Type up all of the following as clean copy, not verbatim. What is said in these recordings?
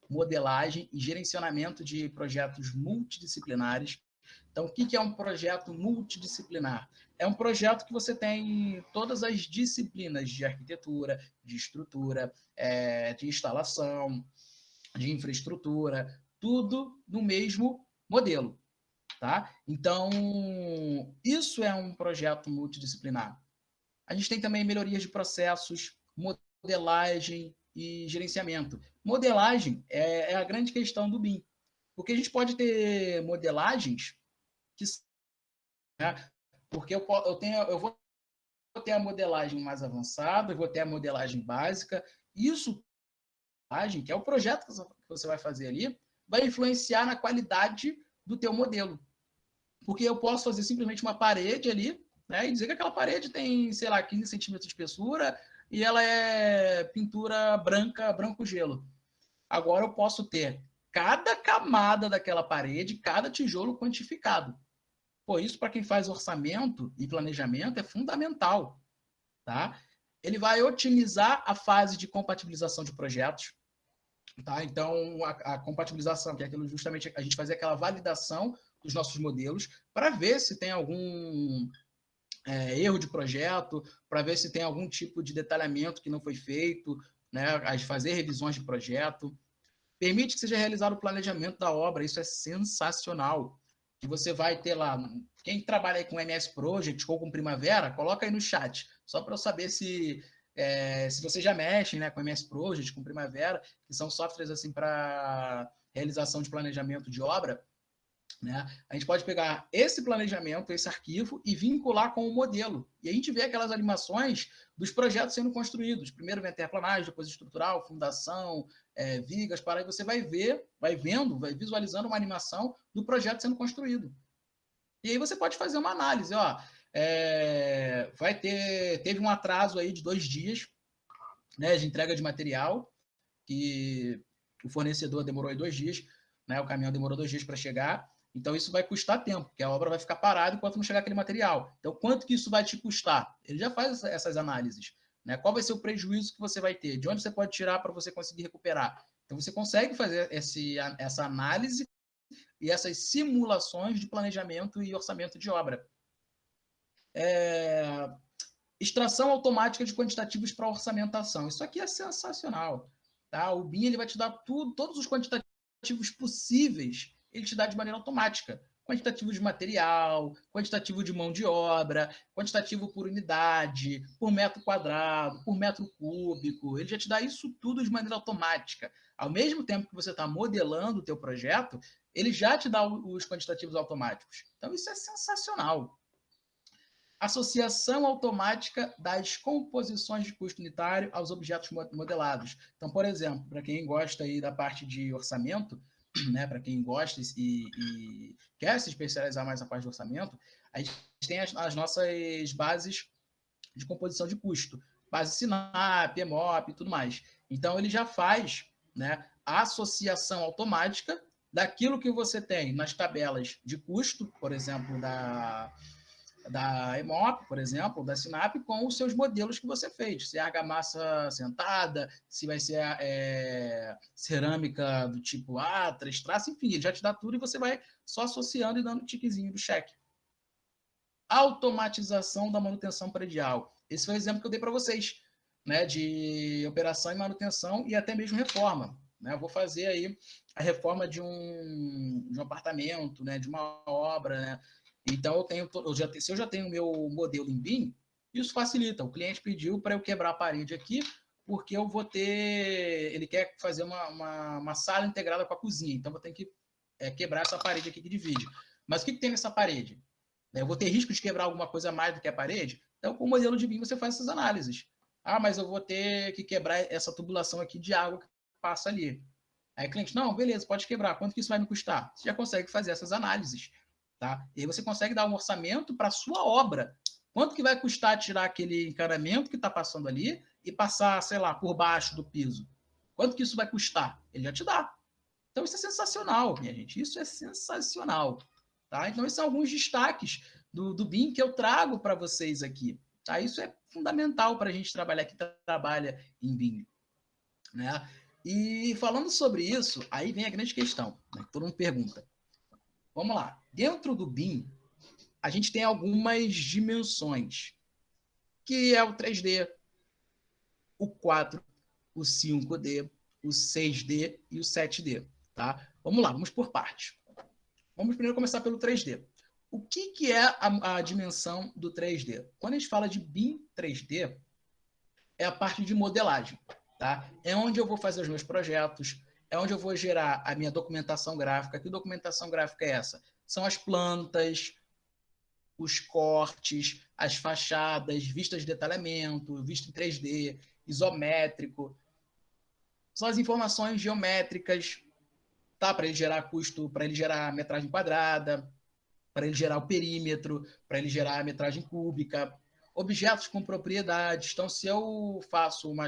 modelagem e gerenciamento de projetos multidisciplinares. Então, o que é um projeto multidisciplinar? É um projeto que você tem todas as disciplinas de arquitetura, de estrutura, de instalação, de infraestrutura, tudo no mesmo modelo. Tá? Então, isso é um projeto multidisciplinar. A gente tem também melhorias de processos, modelagem e gerenciamento. Modelagem é a grande questão do BIM, porque a gente pode ter modelagens que, né, porque eu vou ter a modelagem mais avançada, eu vou ter a modelagem básica. Isso, que é o projeto que você vai fazer ali, vai influenciar na qualidade do teu modelo. Porque eu posso fazer simplesmente uma parede ali, né, e dizer que aquela parede tem, sei lá, 15 centímetros de espessura e ela é pintura branca, branco gelo. Agora eu posso ter cada camada daquela parede, cada tijolo quantificado. Pô, isso para quem faz orçamento e planejamento é fundamental, tá? Ele vai otimizar a fase de compatibilização de projetos, tá? Então, a compatibilização, que é aquilo justamente a gente fazer aquela validação dos nossos modelos para ver se tem algum erro de projeto, para ver se tem algum tipo de detalhamento que não foi feito, né? Fazer revisões de projeto. Permite que seja realizado o planejamento da obra, isso é sensacional. Que você vai ter lá, quem trabalha aí com MS Project ou com Primavera, coloca aí no chat, só para eu saber se você já mexe, né, com MS Project, com Primavera, que são softwares assim para realização de planejamento de obra, né? A gente pode pegar esse planejamento, esse arquivo, e vincular com o modelo. E a gente vê aquelas animações dos projetos sendo construídos. Primeiro vem a terraplanagem, depois estrutural, fundação, vigas, para aí você vai vendo, vai visualizando uma animação do projeto sendo construído. E aí você pode fazer uma análise. Ó, teve um atraso aí de 2 dias, né, de entrega de material, que o fornecedor demorou aí 2 dias, né, o caminhão demorou 2 dias para chegar. Então, isso vai custar tempo, porque a obra vai ficar parada enquanto não chegar aquele material. Então, quanto que isso vai te custar? Ele já faz essas análises. Né? Qual vai ser o prejuízo que você vai ter? De onde você pode tirar para você conseguir recuperar? Então, você consegue fazer essa análise e essas simulações de planejamento e orçamento de obra. Extração automática de quantitativos para orçamentação. Isso aqui é sensacional. Tá? O BIM ele vai te dar todos os quantitativos possíveis, ele te dá de maneira automática. Quantitativo de material, quantitativo de mão de obra, quantitativo por unidade, por metro quadrado, por metro cúbico. Ele já te dá isso tudo de maneira automática. Ao mesmo tempo que você está modelando o teu projeto, ele já te dá os quantitativos automáticos. Então, isso é sensacional. Associação automática das composições de custo unitário aos objetos modelados. Então, por exemplo, para quem gosta aí da parte de orçamento, né, para quem gosta e quer se especializar mais na parte de orçamento, a gente tem as nossas bases de composição de custo, base SINAP, EMOP e tudo mais. Então, ele já faz, né, a associação automática daquilo que você tem nas tabelas de custo, por exemplo, da EMOP, por exemplo, da SINAP, com os seus modelos que você fez. Se é argamassa sentada, se vai ser cerâmica do tipo A, 3 traços, enfim, ele já te dá tudo e você vai só associando e dando um tiquezinho do cheque. Automatização da manutenção predial. Esse foi o exemplo que eu dei para vocês, né, de operação e manutenção e até mesmo reforma. Né? Eu vou fazer aí a reforma de um apartamento, né, de uma obra, né? Então, se eu já tenho o meu modelo em BIM, isso facilita. O cliente pediu para eu quebrar a parede aqui, porque eu vou ter. Ele quer fazer uma sala integrada com a cozinha, então vou ter que quebrar essa parede aqui que divide. Mas o que tem nessa parede? Eu vou ter risco de quebrar alguma coisa mais do que a parede? Então, com o modelo de BIM, você faz essas análises. Ah, mas eu vou ter que quebrar essa tubulação aqui de água que passa ali. Aí o cliente, não, beleza, pode quebrar. Quanto que isso vai me custar? Você já consegue fazer essas análises. Tá? E aí você consegue dar um orçamento para a sua obra. Quanto que vai custar tirar aquele encanamento que está passando ali e passar, sei lá, por baixo do piso? Quanto que isso vai custar? Ele já te dá. Então isso é sensacional, minha gente. Isso é sensacional. Tá? Então esses são alguns destaques do BIM que eu trago para vocês aqui. Tá? Isso é fundamental para a gente trabalhar que trabalha em BIM. Né? E falando sobre isso, aí vem a grande questão, né? Todo mundo pergunta. Vamos lá. Dentro do BIM, a gente tem algumas dimensões, que é o 3D, o 4, o 5D, o 6D e o 7D. Tá? Vamos lá, vamos por partes. Vamos primeiro começar pelo 3D. O que é a dimensão do 3D? Quando a gente fala de BIM 3D, é a parte de modelagem. Tá? É onde eu vou fazer os meus projetos, é onde eu vou gerar a minha documentação gráfica. Que documentação gráfica é essa? São as plantas, os cortes, as fachadas, vistas de detalhamento, vista em 3D, isométrico. São as informações geométricas, tá? Para ele gerar custo, para ele gerar metragem quadrada, para ele gerar o perímetro, para ele gerar a metragem cúbica, objetos com propriedades. Então, se eu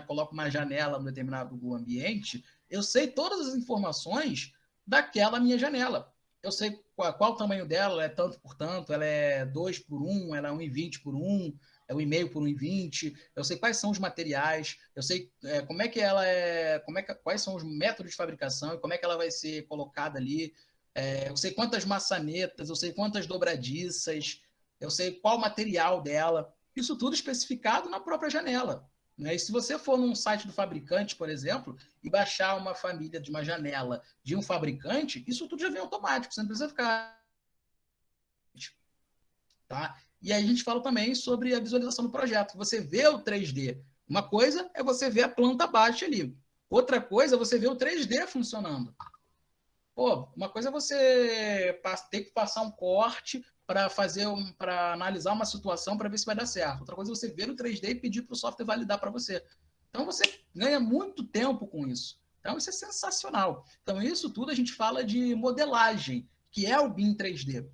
coloco uma janela em determinado ambiente, eu sei todas as informações daquela minha janela. Eu sei qual o tamanho dela, ela é tanto por tanto, ela é 2 por 1, ela é 1,20 por 1, é 1,5 por 1,20. Eu sei quais são os materiais, eu sei como é que ela é, quais são os métodos de fabricação e como é que ela vai ser colocada ali. Eu sei quantas maçanetas, eu sei quantas dobradiças, eu sei qual material dela. Isso tudo especificado na própria janela. Né? E se você for num site do fabricante, por exemplo, e baixar uma família de uma janela de um fabricante, isso tudo já vem automático, você não precisa ficar. Tá? E aí a gente fala também sobre a visualização do projeto. Você vê o 3D. Uma coisa é você ver a planta baixa ali. Outra coisa é você ver o 3D funcionando. Pô, uma coisa é você ter que passar um corte para analisar uma situação para ver se vai dar certo. Outra coisa é você ver o 3D e pedir para o software validar para você. Então você ganha muito tempo com isso. Então isso é sensacional. Então isso tudo a gente fala de modelagem, que é o BIM 3D,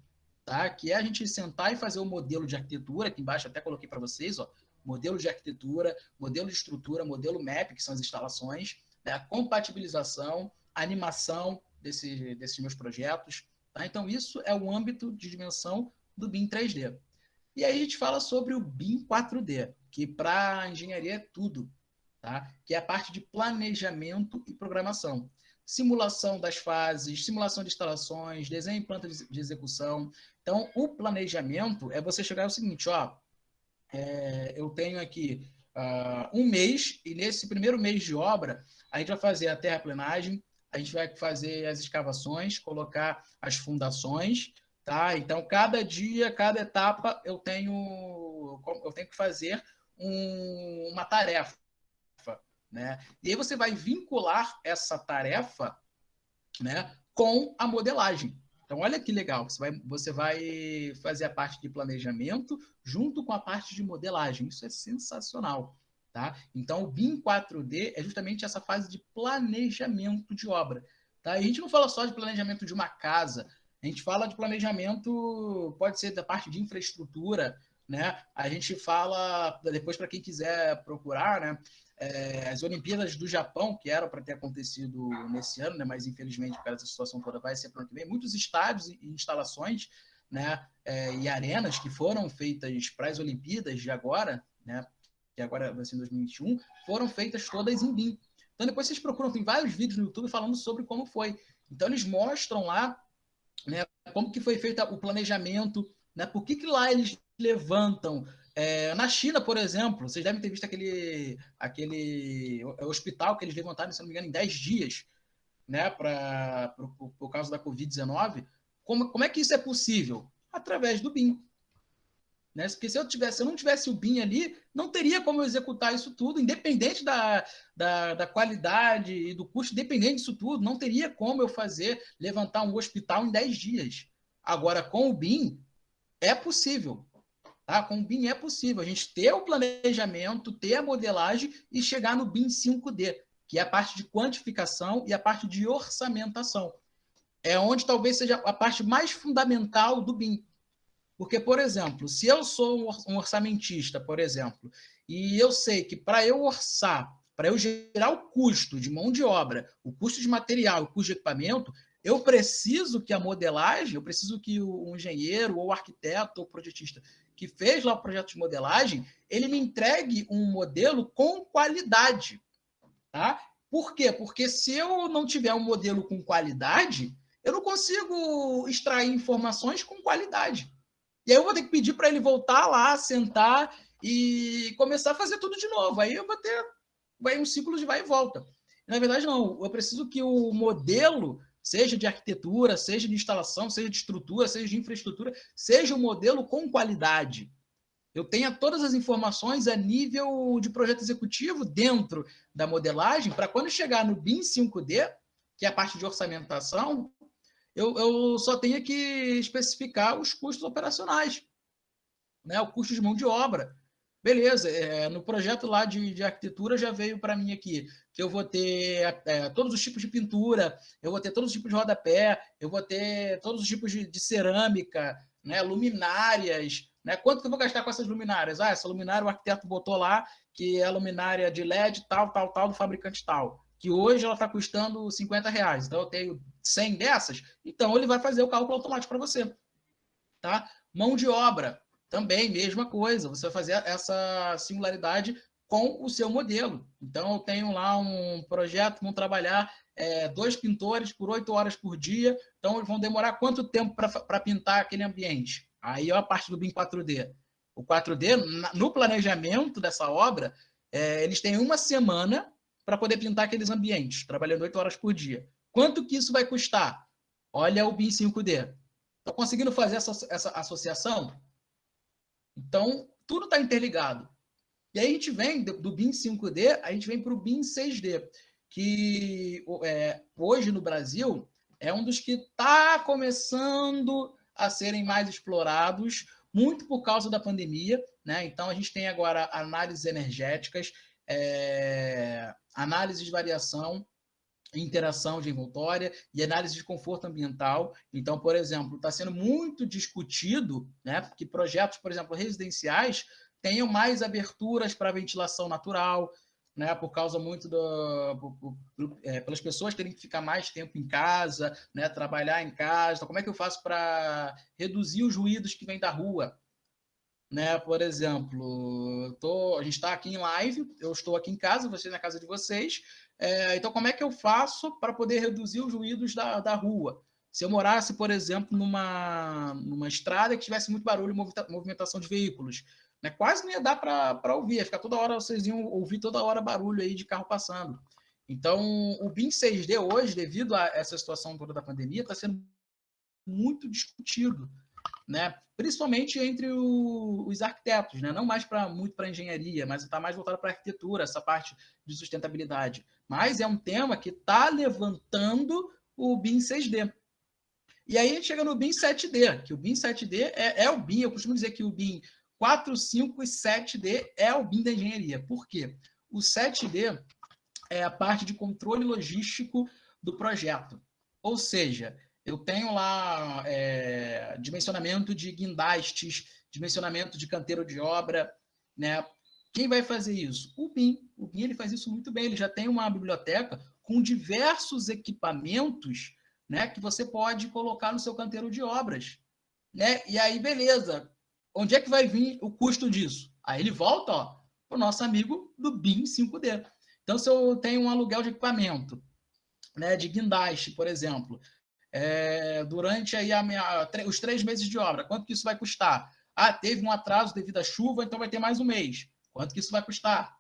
tá? Que é a gente sentar e fazer o modelo de arquitetura, aqui embaixo até coloquei para vocês, ó, modelo de arquitetura, modelo de estrutura, modelo MAP, que são as instalações, né? A compatibilização, a animação desses meus projetos. Tá? Então, isso é o âmbito de dimensão do BIM 3D. E aí a gente fala sobre o BIM 4D, que para engenharia é tudo, tá? Que é a parte de planejamento e programação. Simulação das fases, simulação de instalações, desenho e planta de execução. Então, o planejamento é você chegar ao seguinte, ó, eu tenho aqui um mês, e nesse primeiro mês de obra, a gente vai fazer a terraplenagem, a gente vai fazer as escavações, colocar as fundações, tá? Então, cada dia, cada etapa, eu tenho que fazer uma tarefa, né? E aí você vai vincular essa tarefa, né, com a modelagem. Então, olha que legal, você vai fazer a parte de planejamento junto com a parte de modelagem. Isso é sensacional. Tá? Então, o BIM 4D é justamente essa fase de planejamento de obra. Tá? E a gente não fala só de planejamento de uma casa, a gente fala de planejamento, pode ser da parte de infraestrutura, né? A gente fala, depois para quem quiser procurar, né? As Olimpíadas do Japão, que eram para ter acontecido nesse ano, né? Mas infelizmente, por causa dessa situação toda, vai ser para o ano que vem. Muitos estádios e instalações, né? E arenas que foram feitas para as Olimpíadas de agora, né? Que agora vai ser em 2021, foram feitas todas em BIM. Então, depois vocês procuram, tem vários vídeos no YouTube falando sobre como foi. Então, eles mostram lá, né, como que foi feito o planejamento, né, por que lá eles levantam. Na China, por exemplo, vocês devem ter visto aquele hospital que eles levantaram, se não me engano, em 10 dias, né, por causa da Covid-19. Como é que isso é possível? Através do BIM. Né? Porque se eu não tivesse o BIM ali, não teria como eu executar isso tudo, independente da qualidade e do custo, independente disso tudo, não teria como eu levantar um hospital em 10 dias. Agora, com o BIM, é possível. Tá? Com o BIM é possível a gente ter o planejamento, ter a modelagem e chegar no BIM 5D, que é a parte de quantificação e a parte de orçamentação. É onde talvez seja a parte mais fundamental do BIM. Porque, por exemplo, se eu sou um orçamentista, por exemplo, e eu sei que para eu orçar, para eu gerar o custo de mão de obra, o custo de material, o custo de equipamento, eu preciso que a modelagem, eu preciso que o engenheiro, ou o arquiteto, ou o projetista que fez lá o projeto de modelagem, ele me entregue um modelo com qualidade. Tá? Por quê? Porque se eu não tiver um modelo com qualidade, eu não consigo extrair informações com qualidade. E aí eu vou ter que pedir para ele voltar lá, sentar e começar a fazer tudo de novo. Aí eu vou ter um ciclo de vai e volta. Na verdade, não. Eu preciso que o modelo, seja de arquitetura, seja de instalação, seja de estrutura, seja de infraestrutura, seja um modelo com qualidade. Eu tenha todas as informações a nível de projeto executivo dentro da modelagem, para quando chegar no BIM 5D, que é a parte de orçamentação, eu só tenha que especificar os custos operacionais, né? O custo de mão de obra. Beleza, no projeto lá de arquitetura já veio para mim aqui que eu vou ter todos os tipos de pintura, eu vou ter todos os tipos de rodapé, eu vou ter todos os tipos de cerâmica, né, luminárias, né? Quanto que eu vou gastar com essas luminárias? Ah, essa luminária o arquiteto botou lá que é a luminária de LED tal, tal, tal, do fabricante tal, que hoje ela está custando R$ 50. Então eu tenho 100 dessas, então ele vai fazer o cálculo automático para você. Tá? Mão de obra, também, mesma coisa. Você vai fazer essa singularidade com o seu modelo. Então, eu tenho lá um projeto, vão trabalhar 2 pintores por 8 horas por dia. Então, eles vão demorar quanto tempo para pintar aquele ambiente? Aí, ó, a parte do BIM 4D. O 4D, no planejamento dessa obra, eles têm uma semana para poder pintar aqueles ambientes, trabalhando 8 horas por dia. Quanto que isso vai custar? Olha o BIM 5D. Estou conseguindo fazer essa associação? Então, tudo está interligado. E aí a gente vem do BIM 5D, a gente vem para o BIM 6D, que hoje no Brasil é um dos que está começando a serem mais explorados, muito por causa da pandemia, né? Então, a gente tem agora análises energéticas, análise de variação, interação de envoltória e análise de conforto ambiental. Então, por exemplo, está sendo muito discutido, né, que projetos, por exemplo, residenciais tenham mais aberturas para ventilação natural, né, por causa muito pelas pessoas terem que ficar mais tempo em casa, né, trabalhar em casa. Então, como é que eu faço para reduzir os ruídos que vêm da rua? Né? Por exemplo, a gente está aqui em live, eu estou aqui em casa, você na casa de vocês. Então, como é que eu faço para poder reduzir os ruídos da rua? Se eu morasse, por exemplo, numa estrada que tivesse muito barulho e movimentação de veículos, né? Quase não ia dar para ouvir, ia ficar toda hora, vocês iam ouvir toda hora barulho aí de carro passando. Então, o BIM 6D hoje, devido a essa situação toda da pandemia, está sendo muito discutido, né? Principalmente entre os arquitetos, né? Não mais muito para engenharia, mas está mais voltado para arquitetura, essa parte de sustentabilidade. Mas é um tema que está levantando o BIM 6D. E aí a gente chega no BIM 7D, que o BIM 7D é o BIM, eu costumo dizer que o BIM 4, 5 e 7D é o BIM da engenharia. Por quê? O 7D é a parte de controle logístico do projeto. Ou seja, eu tenho lá dimensionamento de guindastes, dimensionamento de canteiro de obra, né? Quem vai fazer isso? O BIM. O BIM ele faz isso muito bem. Ele já tem uma biblioteca com diversos equipamentos, né, que você pode colocar no seu canteiro de obras, né? E aí, beleza. Onde é que vai vir o custo disso? Aí ele volta para o nosso amigo do BIM 5D. Então, se eu tenho um aluguel de equipamento, né, de guindaste, por exemplo, durante aí os 3 meses de obra, quanto que isso vai custar? Ah, teve um atraso devido à chuva, então vai ter mais um mês. Quanto que isso vai custar?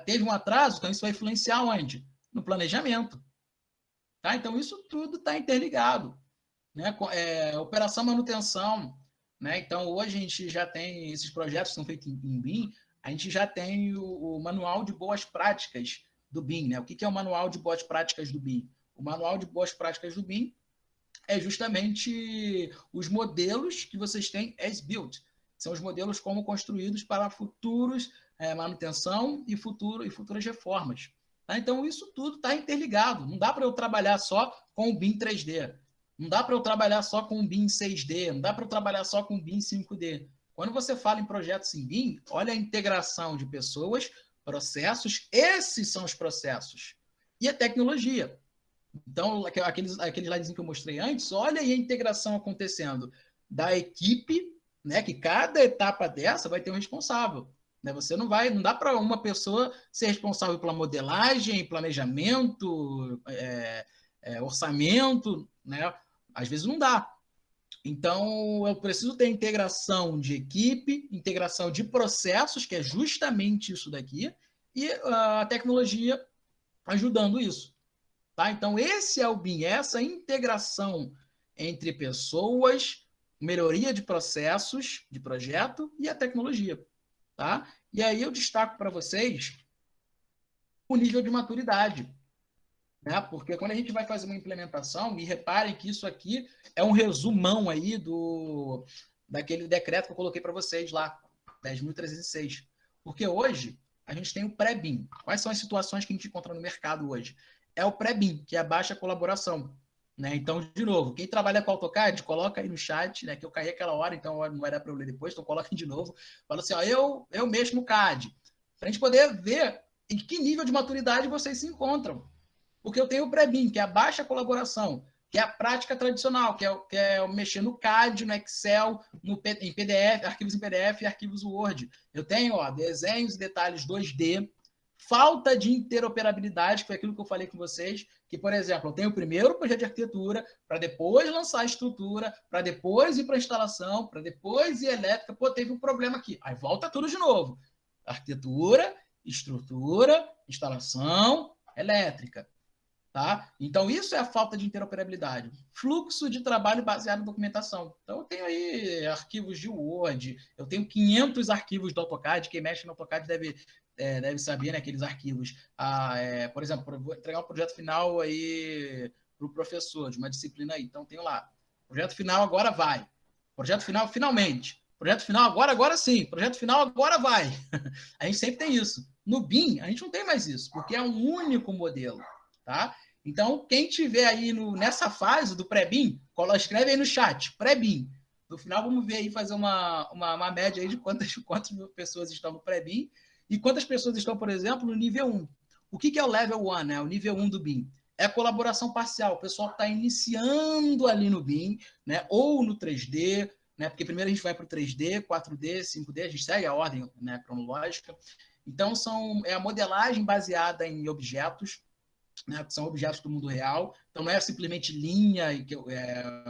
Teve um atraso, então isso vai influenciar onde? No planejamento. Tá? Então, isso tudo está interligado. Né? Operação manutenção. Né? Então, hoje a gente já tem esses projetos que são feitos em BIM, a gente já tem o manual de boas práticas do BIM. Né? O que é o manual de boas práticas do BIM? O manual de boas práticas do BIM é justamente os modelos que vocês têm as built. São os modelos como construídos para futuros manutenção e futuras reformas. Tá? Então, isso tudo está interligado. Não dá para eu trabalhar só com o BIM 3D. Não dá para eu trabalhar só com o BIM 6D. Não dá para eu trabalhar só com o BIM 5D. Quando você fala em projetos em BIM, olha a integração de pessoas, processos. Esses são os processos. E a tecnologia. Então, aqueles slides que eu mostrei antes, olha aí a integração acontecendo da equipe, né? Que cada etapa dessa vai ter um responsável. né? Você não dá para uma pessoa ser responsável pela modelagem, planejamento, orçamento, né? Às vezes não dá. Então, eu preciso ter integração de equipe, integração de processos, que é justamente isso daqui, e a tecnologia ajudando isso. Tá? Então, esse é o BIM, essa integração entre pessoas, melhoria de processos, de projeto e a tecnologia. Tá? E aí eu destaco para vocês o nível de maturidade. Né? Porque quando a gente vai fazer uma implementação, e reparem que isso aqui é um resumão aí daquele decreto que eu coloquei para vocês lá, 10.306. Porque hoje a gente tem o pré-BIM. Quais são as situações que a gente encontra no mercado hoje? É o pré-BIM, que é a baixa colaboração. Né? Então, de novo, quem trabalha com AutoCAD, coloca aí no chat, né, que eu caí aquela hora, então não vai dar para eu ler depois, então coloquem de novo. Fala assim, ó, eu mexo no CAD, para a gente poder ver em que nível de maturidade vocês se encontram. Porque eu tenho o pré-BIM, que é a baixa colaboração, que é a prática tradicional, que é mexer no CAD, no Excel, em PDF, arquivos em PDF e arquivos Word. Eu tenho desenhos e detalhes 2D, falta de interoperabilidade, que foi aquilo que eu falei com vocês, que, por exemplo, eu tenho o primeiro projeto de arquitetura, para depois lançar a estrutura, para depois ir para a instalação, para depois ir elétrica. Pô, teve um problema aqui. Aí volta tudo de novo. Arquitetura, estrutura, instalação, elétrica. Tá? Então, isso é a falta de interoperabilidade. Fluxo de trabalho baseado em documentação. Então, eu tenho aí arquivos de Word, eu tenho 500 arquivos do AutoCAD, quem mexe no AutoCAD deve saber, né, aqueles arquivos. Por exemplo, vou entregar um projeto final aí para o professor de uma disciplina aí. Então, tenho lá, projeto final agora vai. Projeto final, finalmente. Projeto final agora sim. Projeto final agora vai. A gente sempre tem isso. No BIM, a gente não tem mais isso, porque é um único modelo. Tá? Então, quem tiver aí nessa fase do pré-BIM, escreve aí no chat, pré-BIM. No final, vamos ver aí, fazer uma média aí de quantas pessoas estão no pré-BIM e quantas pessoas estão, por exemplo, no nível 1. O que é o level 1, né? O nível 1 do BIM? É a colaboração parcial. O pessoal está iniciando ali no BIM, né? Ou no 3D, né? Porque primeiro a gente vai para o 3D, 4D, 5D, a gente segue a ordem, né, cronológica. Então, é a modelagem baseada em objetos, né, que são objetos do mundo real. Então, não é simplesmente linha e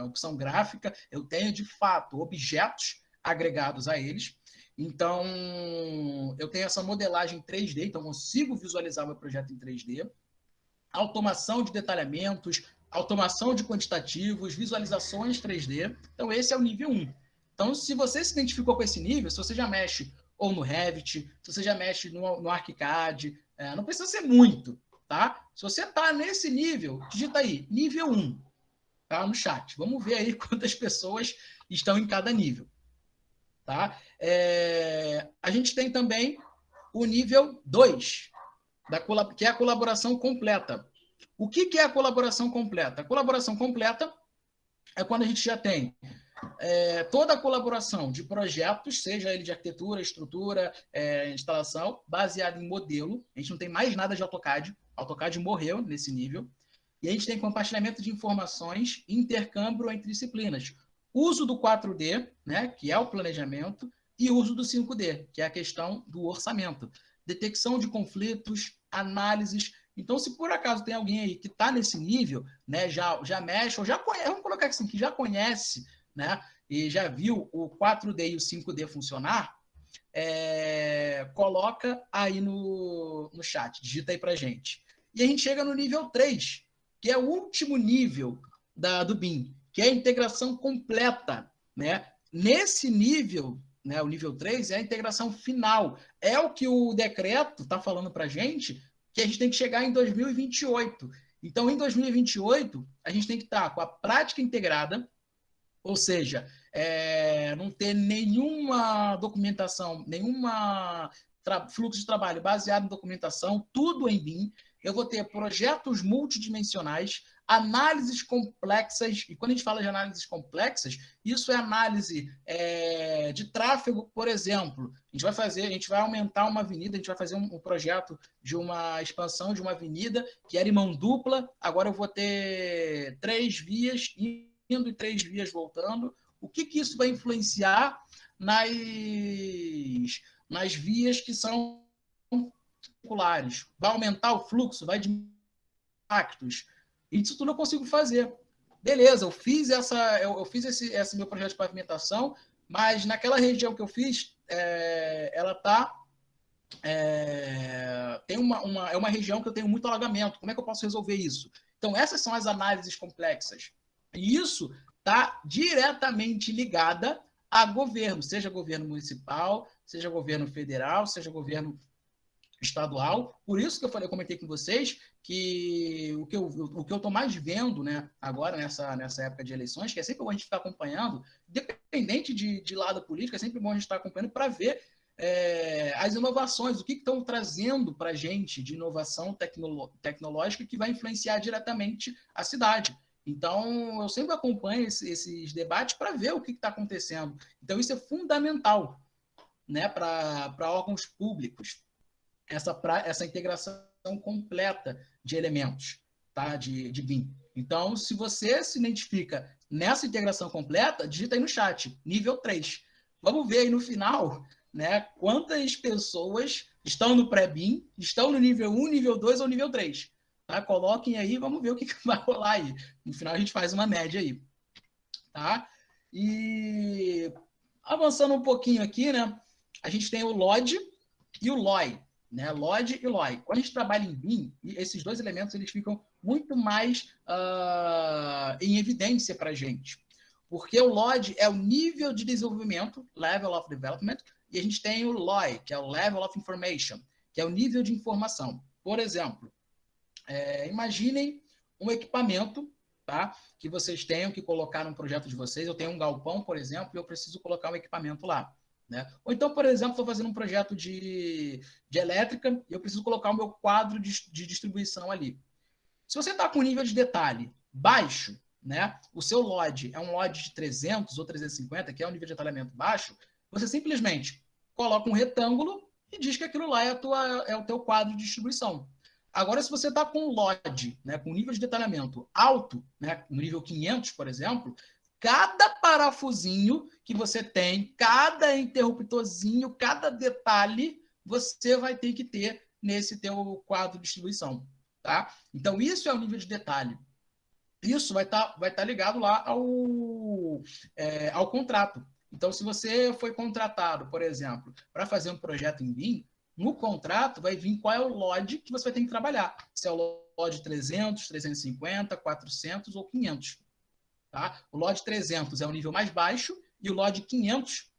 opção gráfica. Eu tenho, de fato, objetos agregados a eles. Então, eu tenho essa modelagem 3D, então consigo visualizar meu projeto em 3D. Automação de detalhamentos, automação de quantitativos, visualizações 3D. Então, esse é o nível 1. Então, se você se identificou com esse nível, se você já mexe ou no Revit, se você já mexe no ArchiCAD, não precisa ser muito, tá? Se você está nesse nível, digita aí, nível 1, tá? No chat. Vamos ver aí quantas pessoas estão em cada nível, tá? A gente tem também o nível 2, que é a colaboração completa. O que é a colaboração completa? A colaboração completa é quando a gente já tem toda a colaboração de projetos, seja ele de arquitetura, estrutura, instalação, baseado em modelo. A gente não tem mais nada de AutoCAD. AutoCAD morreu nesse nível. E a gente tem compartilhamento de informações, intercâmbio entre disciplinas. Uso do 4D, né, que é o planejamento, e uso do 5D, que é a questão do orçamento. Detecção de conflitos, análises. Então, se por acaso tem alguém aí que está nesse nível, né, já mexe, ou já conhece, vamos colocar assim, que já conhece, né, e já viu o 4D e o 5D funcionar, coloca aí no chat, digita aí para gente. E a gente chega no nível 3, que é o último nível do BIM, que é a integração completa. Né? Nesse nível, né, o nível 3, é a integração final. É o que o decreto está falando para a gente, que a gente tem que chegar em 2028. Então, em 2028, a gente tem que estar com a prática integrada, ou seja, não ter nenhuma documentação, fluxo de trabalho baseado em documentação, tudo em BIM. Eu vou ter projetos multidimensionais, análises complexas, e quando a gente fala de análises complexas, isso é análise de tráfego, por exemplo. A gente vai aumentar uma avenida, a gente vai fazer um projeto de uma expansão de uma avenida que era em mão dupla, agora eu vou ter 3 vias indo e 3 vias voltando. O que isso vai influenciar nas vias que são circulares. Vai aumentar o fluxo, vai diminuir impactos. Isso tudo eu consigo fazer. Beleza, eu fiz esse meu projeto de pavimentação, mas naquela região que eu fiz, ela está é uma região que eu tenho muito alagamento. Como é que eu posso resolver isso? Então, essas são as análises complexas. E isso está diretamente ligada a governo, seja governo municipal, seja governo federal, seja governo estadual. Por isso que eu comentei com vocês que o que eu estou mais vendo, né, agora nessa época de eleições, que é sempre bom a gente ficar acompanhando, independente de lado político, é sempre bom a gente estar acompanhando para ver as inovações, o que estão trazendo para a gente de inovação tecnológica que vai influenciar diretamente a cidade. Então, eu sempre acompanho esses debates para ver o que está acontecendo. Então, isso é fundamental, né, para órgãos públicos, essa integração completa de elementos, tá, de BIM. Então, se você se identifica nessa integração completa, digita aí no chat, nível 3. Vamos ver aí no final, né, quantas pessoas estão no pré-BIM, estão no nível 1, nível 2 ou nível 3. Tá? Coloquem aí, vamos ver o que vai rolar aí. No final a gente faz uma média aí. Tá? E avançando um pouquinho aqui, né, a gente tem o LOD e o LOI. Né? LOD e LOI. Quando a gente trabalha em BIM, esses dois elementos eles ficam muito mais em evidência para a gente. Porque o LOD é o nível de desenvolvimento, Level of Development, e a gente tem o LOI, que é o Level of Information, que é o nível de informação. Por exemplo, imaginem um equipamento, tá, que vocês tenham que colocar no projeto de vocês. Eu tenho um galpão, por exemplo, e eu preciso colocar um equipamento lá. Né? Ou então, por exemplo, estou fazendo um projeto de elétrica e eu preciso colocar o meu quadro de distribuição ali. Se você está com nível de detalhe baixo, né, o seu LOD é um LOD de 300 ou 350, que é um nível de detalhamento baixo, você simplesmente coloca um retângulo e diz que aquilo lá é o teu quadro de distribuição. Agora, se você está com um LOD, né, com nível de detalhamento alto, né, no nível 500, por exemplo, cada parafusinho que você tem, cada interruptorzinho, cada detalhe, você vai ter que ter nesse teu quadro de distribuição. Tá? Então, isso é o nível de detalhe. Isso vai tá ligado lá ao contrato. Então, se você foi contratado, por exemplo, para fazer um projeto em BIM, no contrato vai vir qual é o LOD que você vai ter que trabalhar. Se é o LOD 300, 350, 400 ou 500. Tá? O LOD 300 é o nível mais baixo e o LOD 500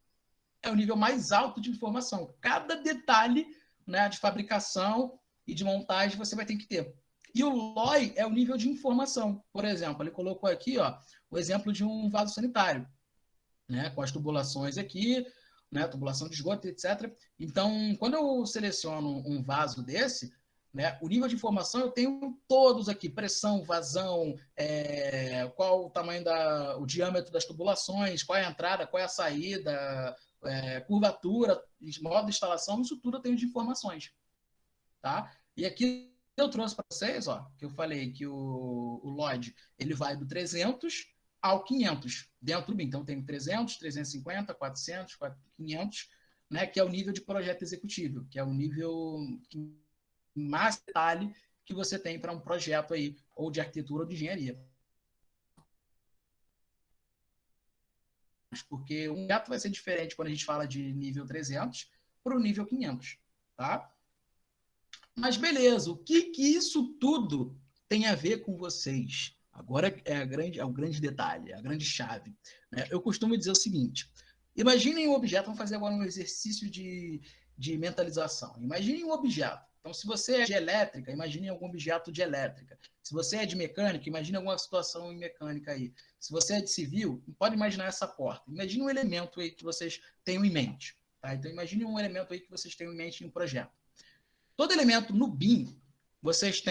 é o nível mais alto de informação. Cada detalhe, né, de fabricação e de montagem você vai ter que ter. E o LOI é o nível de informação. Por exemplo, ele colocou aqui, ó, o exemplo de um vaso sanitário, né, com as tubulações aqui, né, tubulação de esgoto, etc. Então, quando eu seleciono um vaso desse, né, o nível de informação eu tenho todos aqui: pressão, vazão, qual o tamanho o diâmetro das tubulações, qual é a entrada, qual é a saída, curvatura, modo de instalação, isso tudo eu tenho de informações. Tá? E aqui eu trouxe para vocês, ó, que eu falei que o LOD ele vai do 300 ao 500 dentro do BIM. Então, tem 300, 350, 400, 500, né, que é o nível de projeto executivo, que é o nível mais detalhe que você tem para um projeto aí, ou de arquitetura ou de engenharia. Porque um projeto vai ser diferente quando a gente fala de nível 300 para o nível 500, tá? Mas beleza, o que isso tudo tem a ver com vocês? Agora é o grande detalhe, a grande chave. Né? Eu costumo dizer o seguinte: imaginem um objeto, vamos fazer agora um exercício de mentalização. Imaginem um objeto. Então, se você é de elétrica, imagine algum objeto de elétrica. Se você é de mecânica, imagine alguma situação em mecânica aí. Se você é de civil, pode imaginar essa porta. Imagine um elemento aí que vocês tenham em mente. Tá? Então, imagine um elemento aí que vocês tenham em mente em um projeto. Todo elemento no BIM, vocês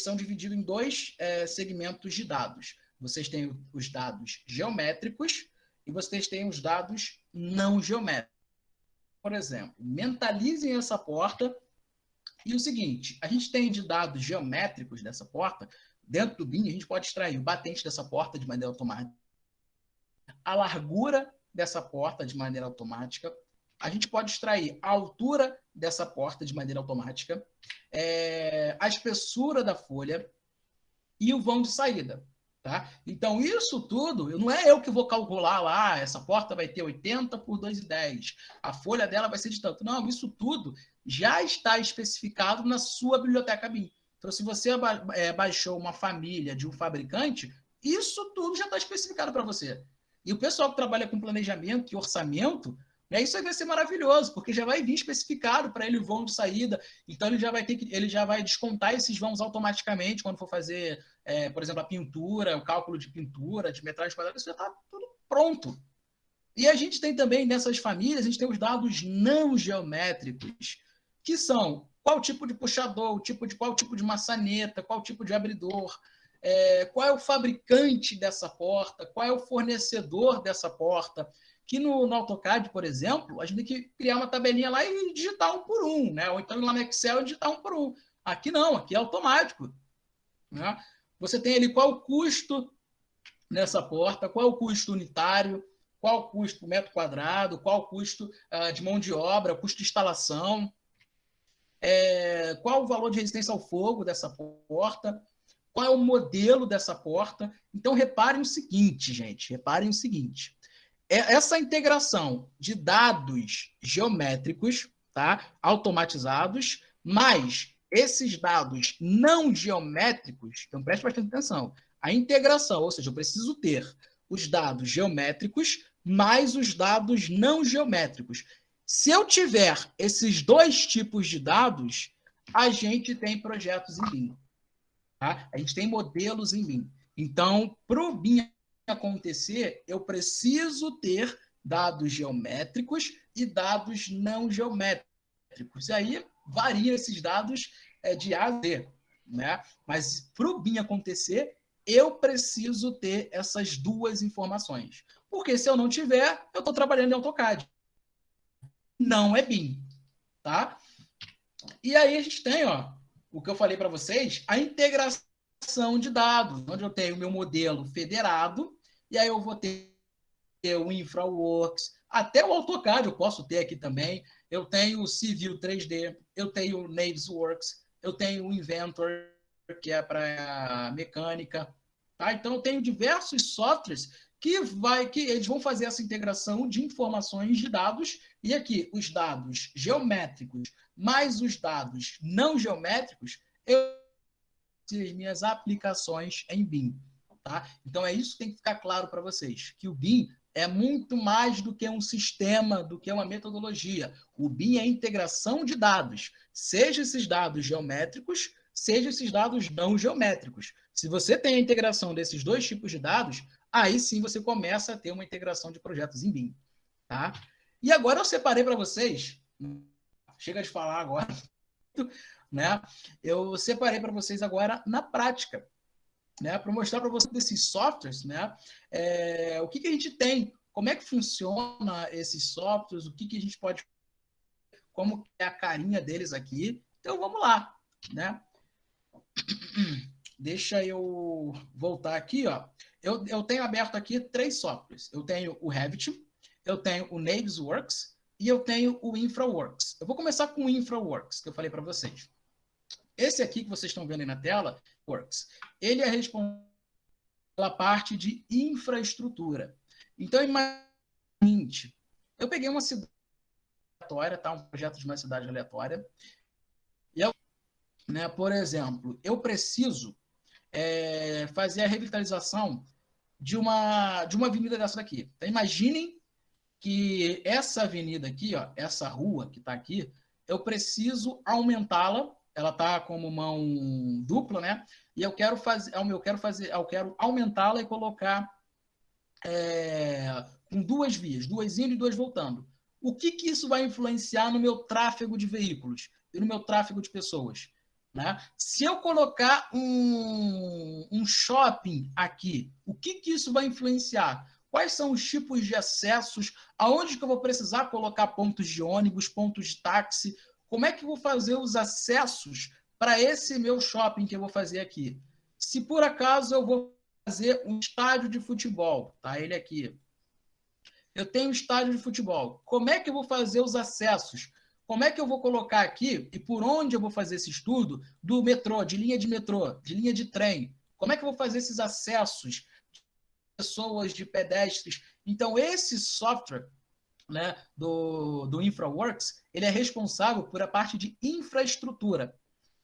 são divididos em dois segmentos de dados. Vocês têm os dados geométricos e vocês têm os dados não geométricos. Por exemplo, mentalizem essa porta e o seguinte: a gente tem de dados geométricos dessa porta, dentro do BIM a gente pode extrair o batente dessa porta de maneira automática, a largura dessa porta de maneira automática, a gente pode extrair a altura dessa porta de maneira automática, a espessura da folha e o vão de saída. Tá? Então, isso tudo, não é eu que vou calcular lá, essa porta vai ter 80 por 2,10, a folha dela vai ser de tanto. Não, isso tudo já está especificado na sua biblioteca BIM. Então, se você baixou uma família de um fabricante, isso tudo já está especificado para você. E o pessoal que trabalha com planejamento e orçamento, isso aí vai ser maravilhoso, porque já vai vir especificado para ele o vão de saída, então ele já vai descontar esses vãos automaticamente quando for fazer, por exemplo, a pintura, o cálculo de pintura, de metragem quadrada, isso já está tudo pronto. E a gente tem também, nessas famílias, a gente tem os dados não geométricos, que são qual tipo de puxador, qual tipo de maçaneta, qual tipo de abridor, qual é o fabricante dessa porta, qual é o fornecedor dessa porta, que no AutoCAD, por exemplo, a gente tem que criar uma tabelinha lá e digitar um por um, né? Ou então lá no Excel e digitar um por um. Aqui não, aqui é automático. Né? Você tem ali qual o custo nessa porta, qual o custo unitário, qual o custo por metro quadrado, qual o custo de mão de obra, custo de instalação, qual o valor de resistência ao fogo dessa porta, qual é o modelo dessa porta. Então, reparem o seguinte, gente, reparem o seguinte. Essa integração de dados geométricos, tá, automatizados, mais esses dados não geométricos, então preste bastante atenção, a integração, ou seja, eu preciso ter os dados geométricos mais os dados não geométricos. Se eu tiver esses dois tipos de dados, a gente tem projetos em BIM. Tá? A gente tem modelos em BIM. Então, para o BIM acontecer, eu preciso ter dados geométricos e dados não geométricos. E aí varia esses dados de A a Z. Né? Mas para o BIM acontecer, eu preciso ter essas duas informações. Porque se eu não tiver, eu estou trabalhando em AutoCAD. Não é BIM. Tá? E aí a gente tem, ó, o que eu falei para vocês, a integração de dados, onde eu tenho o meu modelo federado, e aí eu vou ter o InfraWorks, até o AutoCAD eu posso ter aqui também, eu tenho o Civil 3D, eu tenho o Navisworks, eu tenho o Inventor, que é para mecânica, tá? Então eu tenho diversos softwares que eles vão fazer essa integração de informações de dados, e aqui os dados geométricos mais os dados não geométricos, eu as minhas aplicações em BIM. Tá? Então, é isso que tem que ficar claro para vocês, que o BIM é muito mais do que um sistema, do que uma metodologia. O BIM é a integração de dados, seja esses dados geométricos, seja esses dados não geométricos. Se você tem a integração desses dois tipos de dados, aí sim você começa a ter uma integração de projetos em BIM. Tá? E agora eu separei para vocês, chega de falar agora, né? Eu separei para vocês agora na prática, né? Para mostrar para vocês desses softwares, né? O que a gente tem, como é que funciona esses softwares, o que a gente pode, como é a carinha deles aqui. Então vamos lá, né? Deixa eu voltar aqui, ó. Eu tenho aberto aqui 3 softwares. Eu tenho o Revit, eu tenho o Navisworks e eu tenho o InfraWorks. Eu vou começar com o InfraWorks, que eu falei para vocês. Esse aqui que vocês estão vendo aí na tela, Works, ele é responsável pela parte de infraestrutura. Então, imagine, eu peguei uma cidade aleatória, tá? Um projeto de uma cidade aleatória, e eu, né, por exemplo, eu preciso fazer a revitalização de uma avenida dessa daqui. Então, imaginem que essa avenida aqui, ó, essa rua que está aqui, eu preciso aumentá-la. Ela está como mão dupla, né? E eu quero aumentá-la e colocar com 2 vias, 2 indo e 2 voltando. O que isso vai influenciar no meu tráfego de veículos e no meu tráfego de pessoas? Né? Se eu colocar um shopping aqui, o que isso vai influenciar? Quais são os tipos de acessos? Aonde que eu vou precisar colocar pontos de ônibus, pontos de táxi? Como é que eu vou fazer os acessos para esse meu shopping que eu vou fazer aqui? Se por acaso eu vou fazer um estádio de futebol, tá? Ele aqui. eu tenho um estádio de futebol. Como é que eu vou fazer os acessos? Como é que eu vou colocar aqui e por onde eu vou fazer esse estudo do metrô, de linha de metrô, de linha de trem? Como é que eu vou fazer esses acessos de pessoas, de pedestres? Então, esse software, né, do InfraWorks, ele é responsável por a parte de infraestrutura.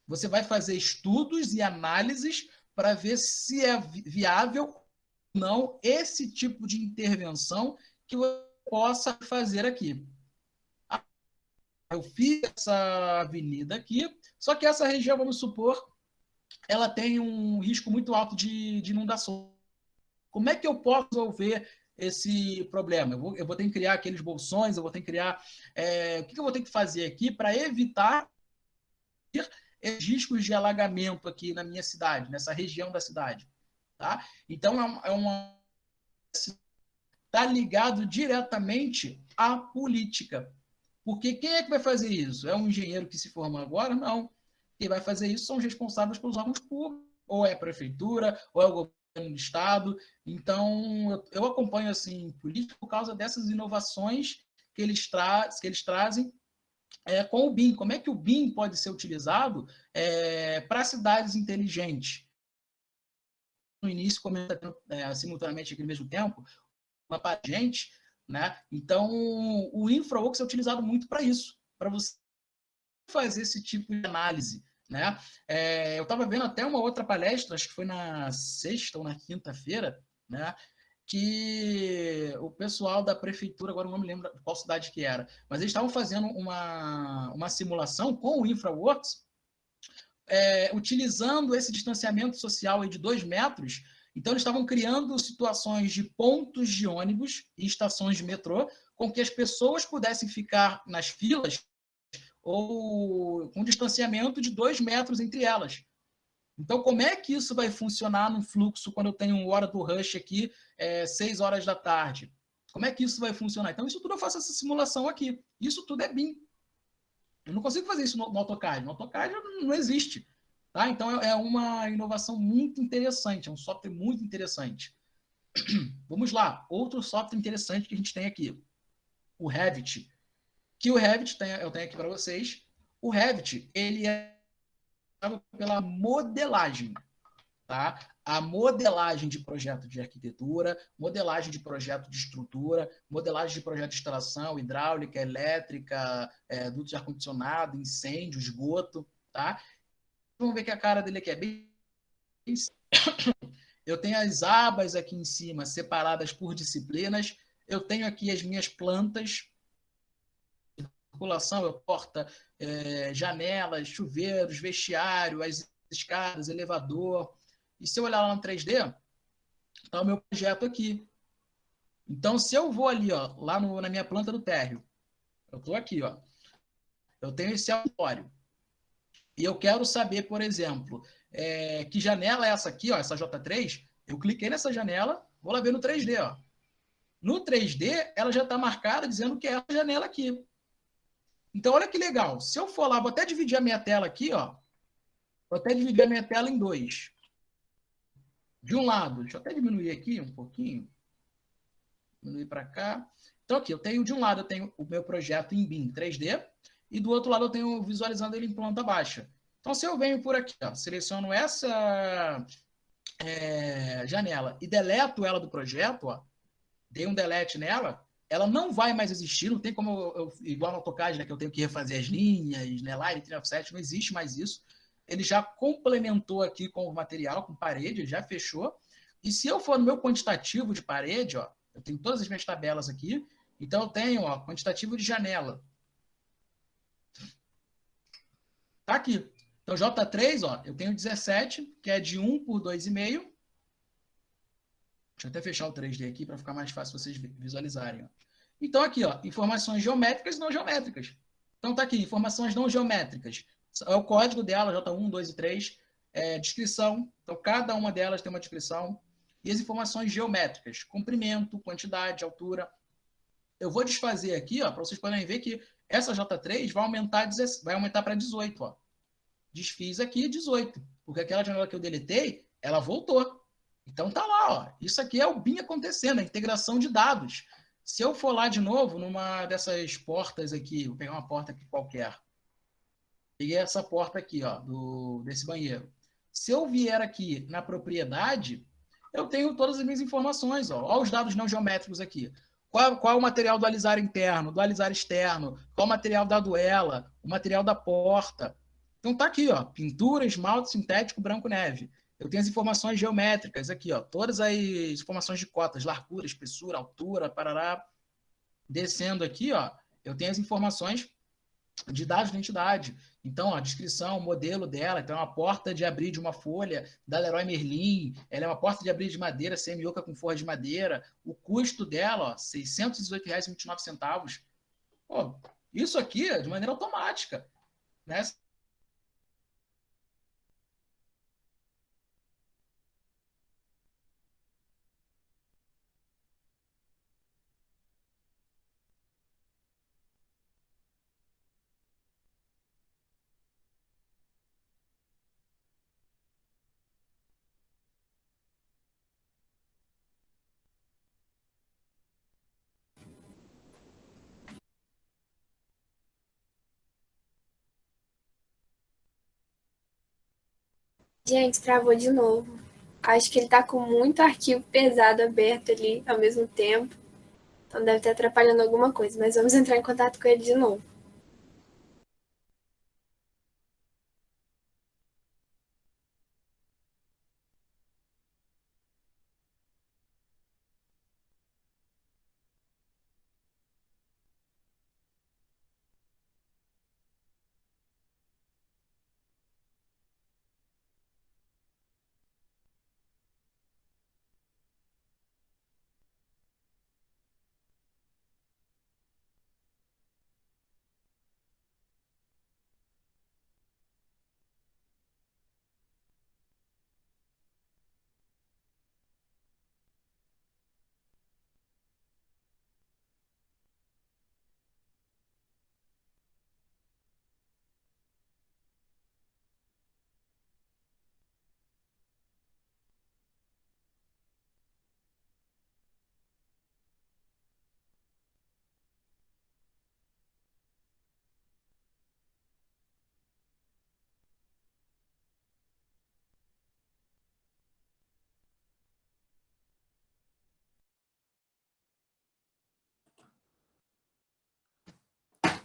Você vai fazer estudos e análises para ver se é viável ou não esse tipo de intervenção que você possa fazer aqui. Eu fiz essa avenida aqui, só que essa região, vamos supor, ela tem um risco muito alto de inundação. Como é que eu posso resolver esse problema? Eu vou ter que criar aqueles bolsões, eu vou ter que criar... o que eu vou ter que fazer aqui para evitar riscos de alagamento aqui na minha cidade, nessa região da cidade? Tá? Então, está ligado diretamente à política. Porque quem é que vai fazer isso? É um engenheiro que se formou agora? Não. Quem vai fazer isso são os responsáveis pelos órgãos públicos, ou é a prefeitura, ou é o governo do estado. Então, eu acompanho assim política por causa dessas inovações que eles trazem com o BIM. Como é que o BIM pode ser utilizado para cidades inteligentes? No início, comentando simultaneamente aqui ao mesmo tempo, uma gente, né? Então, o InfraWorks é utilizado muito para isso, para você fazer esse tipo de análise, né? Eu estava vendo até uma outra palestra, acho que foi na sexta ou na quinta-feira, né? Que o pessoal da prefeitura, agora não me lembro qual cidade que era, mas eles estavam fazendo uma simulação com o InfraWorks, utilizando esse distanciamento social de 2 metros. Então, eles estavam criando situações de pontos de ônibus e estações de metrô com que as pessoas pudessem ficar nas filas ou com distanciamento de 2 metros entre elas. Então, como é que isso vai funcionar no fluxo quando eu tenho hora do rush aqui, 6 horas da tarde? Como é que isso vai funcionar? Então, isso tudo eu faço essa simulação aqui. Isso tudo é BIM. Eu não consigo fazer isso no AutoCAD. No AutoCAD não existe. Tá? Então, é uma inovação muito interessante, é um software muito interessante. Vamos lá, outro software interessante que a gente tem aqui, o Revit. Que o Revit, eu tenho aqui para vocês, o Revit, ele é pela modelagem, tá? A modelagem de projeto de arquitetura, modelagem de projeto de estrutura, modelagem de projeto de instalação, hidráulica, elétrica, duto de ar-condicionado, incêndio, esgoto, tá? Vamos ver que a cara dele aqui é bem... Eu tenho as abas aqui em cima separadas por disciplinas. Eu tenho aqui as minhas plantas, circulação, porta, janelas, chuveiros, vestiário, as escadas, elevador. E se eu olhar lá no 3D, está o meu projeto aqui. Então, se eu vou ali, ó, lá na minha planta do térreo, eu estou aqui, ó, eu tenho esse auditório. E eu quero saber, por exemplo, que janela é essa aqui, ó, essa J3. Eu cliquei nessa janela, vou lá ver no 3D. Ó. No 3D, ela já está marcada dizendo que é a janela aqui. Então, olha que legal. Se eu for lá, vou até dividir a minha tela aqui, ó. Vou até dividir a minha tela em 2. De um lado, deixa eu até diminuir aqui um pouquinho. Diminuir para cá. Então, aqui, de um lado, eu tenho o meu projeto em BIM 3D, e do outro lado eu tenho visualizando ele em planta baixa. Então, se eu venho por aqui, ó, seleciono essa janela e deleto ela do projeto, ó, dei um delete nela, ela não vai mais existir, não tem como, igual no AutoCAD, né, que eu tenho que refazer as linhas, né, line, tree offset, não existe mais isso. Ele já complementou aqui com o material, com parede, já fechou. E se eu for no meu quantitativo de parede, ó, eu tenho todas as minhas tabelas aqui, então eu tenho ó, quantitativo de janela. Tá aqui. Então, J3, ó, eu tenho 17, que é de 1 por 2,5. Deixa eu até fechar o 3D aqui para ficar mais fácil vocês visualizarem. Ó. Então, aqui, ó, informações geométricas e não geométricas. Então, tá aqui, informações não geométricas. É o código dela, J1, 2 e 3. Descrição. Então, cada uma delas tem uma descrição. E as informações geométricas. Comprimento, quantidade, altura. Eu vou desfazer aqui, ó, para vocês poderem ver que essa J3 vai aumentar para 18, ó. Desfiz aqui 18, porque aquela janela que eu deletei, ela voltou. Então tá lá, ó. Isso aqui é o BIM acontecendo, a integração de dados. Se eu for lá de novo, numa dessas portas aqui, vou pegar uma porta aqui qualquer. Peguei essa porta aqui, ó, desse banheiro. Se eu vier aqui na propriedade, eu tenho todas as minhas informações, ó. Olha os dados não geométricos aqui. Qual é o material do alisar interno, do alisar externo, qual o material da duela, o material da porta. Então tá aqui, ó, pintura, esmalte sintético, branco neve. Eu tenho as informações geométricas aqui, ó, todas as informações de cotas, largura, espessura, altura, parará. Descendo aqui, ó, eu tenho as informações de dados de identidade. Então, ó, a descrição, o modelo dela, então é uma porta de abrir de uma folha da Leroy Merlin, ela é uma porta de abrir de madeira, semi-oca com forra de madeira, o custo dela, ó, R$ 618,29. Pô, isso aqui é de maneira automática, né? Gente, travou de novo. Acho que ele tá com muito arquivo pesado aberto ali ao mesmo tempo. Então deve estar atrapalhando alguma coisa. Mas vamos entrar em contato com ele de novo.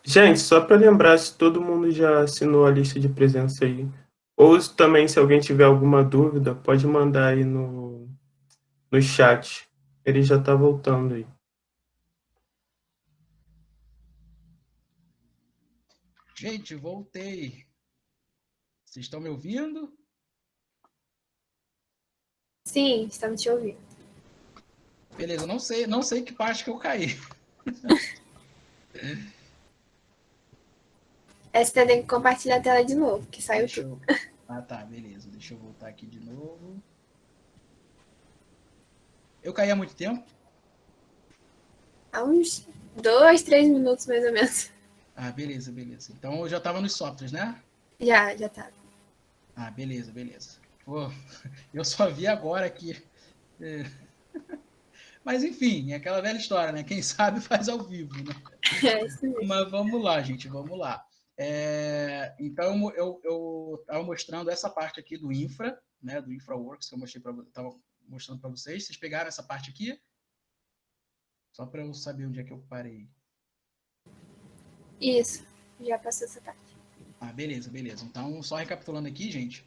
Gente, só para lembrar se todo mundo já assinou a lista de presença aí. Ou também, se alguém tiver alguma dúvida, pode mandar aí no chat. Ele já está voltando aí. Gente, voltei. Vocês estão me ouvindo? Sim, estamos te ouvindo. Beleza, não sei que parte que eu caí. Você tem que compartilhar a tela de novo, que saiu tudo. Ah, tá, beleza. Deixa eu voltar aqui de novo. Eu caí há muito tempo? Há uns 2, 3 minutos mais ou menos. Ah, beleza, beleza. Então eu já estava nos softwares, né? Já tá. Ah, beleza, beleza. Pô, eu só vi agora aqui. Mas enfim, é aquela velha história, né? Quem sabe faz ao vivo, né? É isso mesmo. Mas vamos lá, gente, vamos lá. Então eu estava mostrando essa parte aqui do infra, né? Do InfraWorks que eu estava mostrando para vocês. Vocês pegaram essa parte aqui? Só para eu saber onde é que eu parei. Isso, já passou essa parte. Ah, beleza, beleza. Então, só recapitulando aqui, gente,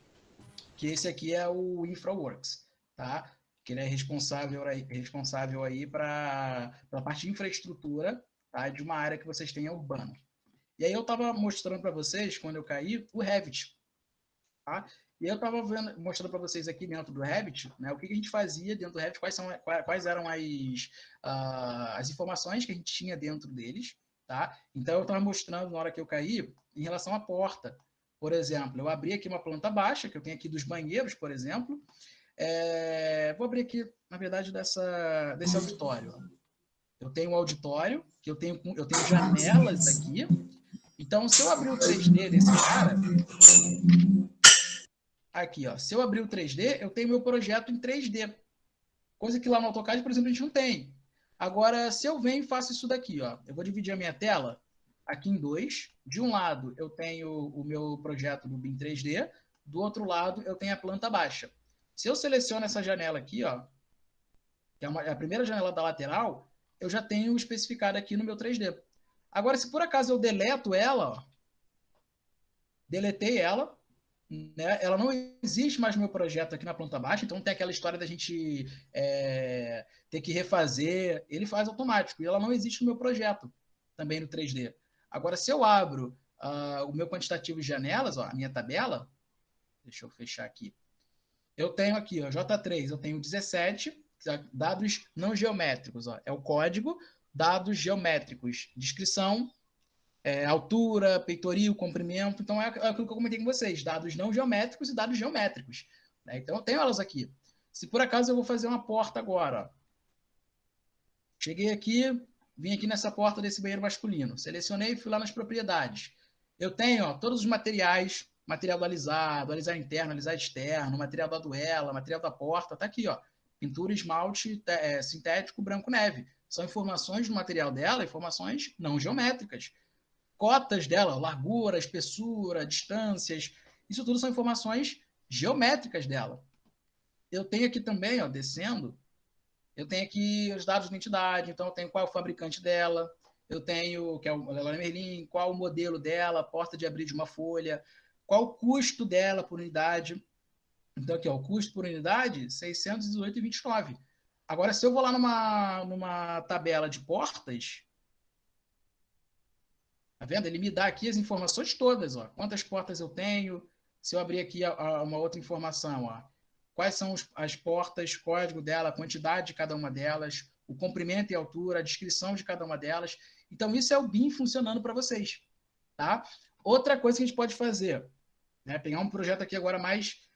que esse aqui é o InfraWorks, tá? Que ele é responsável aí para a parte de infraestrutura, tá? De uma área que vocês têm urbana. E aí eu estava mostrando para vocês, quando eu caí, o Revit, tá? E eu estava mostrando para vocês aqui dentro do Revit, né, o que a gente fazia dentro do Revit, quais eram as informações que a gente tinha dentro deles, tá? Então eu estava mostrando na hora que eu caí em relação à porta. Por exemplo, eu abri aqui uma planta baixa, que eu tenho aqui dos banheiros, por exemplo. Vou abrir aqui, na verdade, desse auditório. Eu tenho um auditório, que eu tenho janelas aqui. Então, se eu abrir o 3D desse cara, aqui, ó, se eu abrir o 3D, eu tenho meu projeto em 3D. Coisa que lá no AutoCAD, por exemplo, a gente não tem. Agora, se eu venho e faço isso daqui, ó, eu vou dividir a minha tela aqui em dois. De um lado, eu tenho o meu projeto do BIM 3D, do outro lado, eu tenho a planta baixa. Se eu seleciono essa janela aqui, ó, que é a primeira janela da lateral, eu já tenho especificado aqui no meu 3D. Agora, se por acaso eu deleto ela, ó, deletei ela, né? Ela não existe mais no meu projeto aqui na planta baixa, então tem aquela história da gente ter que refazer, ele faz automático, e ela não existe no meu projeto, também no 3D. Agora, se eu abro o meu quantitativo de janelas, ó, a minha tabela, deixa eu fechar aqui, eu tenho aqui, ó, J3, eu tenho 17 dados não geométricos, ó, é o código, dados geométricos, descrição, altura, peitoril, comprimento. Então, é aquilo que eu comentei com vocês, dados não geométricos e dados geométricos. Né? Então, eu tenho elas aqui. Se por acaso eu vou fazer uma porta agora, ó. Cheguei aqui, vim aqui nessa porta desse banheiro masculino, selecionei e fui lá nas propriedades. Eu tenho, ó, todos os materiais, material do alisado, alisar interno, alisar externo, material da duela, material da porta, tá aqui, ó. Pintura, esmalte sintético, branco, neve. São informações do material dela, informações não geométricas. Cotas dela, largura, espessura, distâncias, isso tudo são informações geométricas dela. Eu tenho aqui também, ó, descendo, eu tenho aqui os dados de identidade, então eu tenho qual é o fabricante dela, eu tenho, que é o Leroy Merlin, qual o modelo dela, porta de abrir de uma folha, qual o custo dela por unidade. Então aqui, ó, o custo por unidade, R$ 618,29. Agora, se eu vou lá numa tabela de portas, tá vendo? Ele me dá aqui as informações todas, ó. Quantas portas eu tenho. Se eu abrir aqui uma outra informação, ó. Quais são as portas, código dela, a quantidade de cada uma delas, o comprimento e altura, a descrição de cada uma delas. Então, isso é o BIM funcionando para vocês. Tá? Outra coisa que a gente pode fazer, né? Pegar um projeto aqui agora mais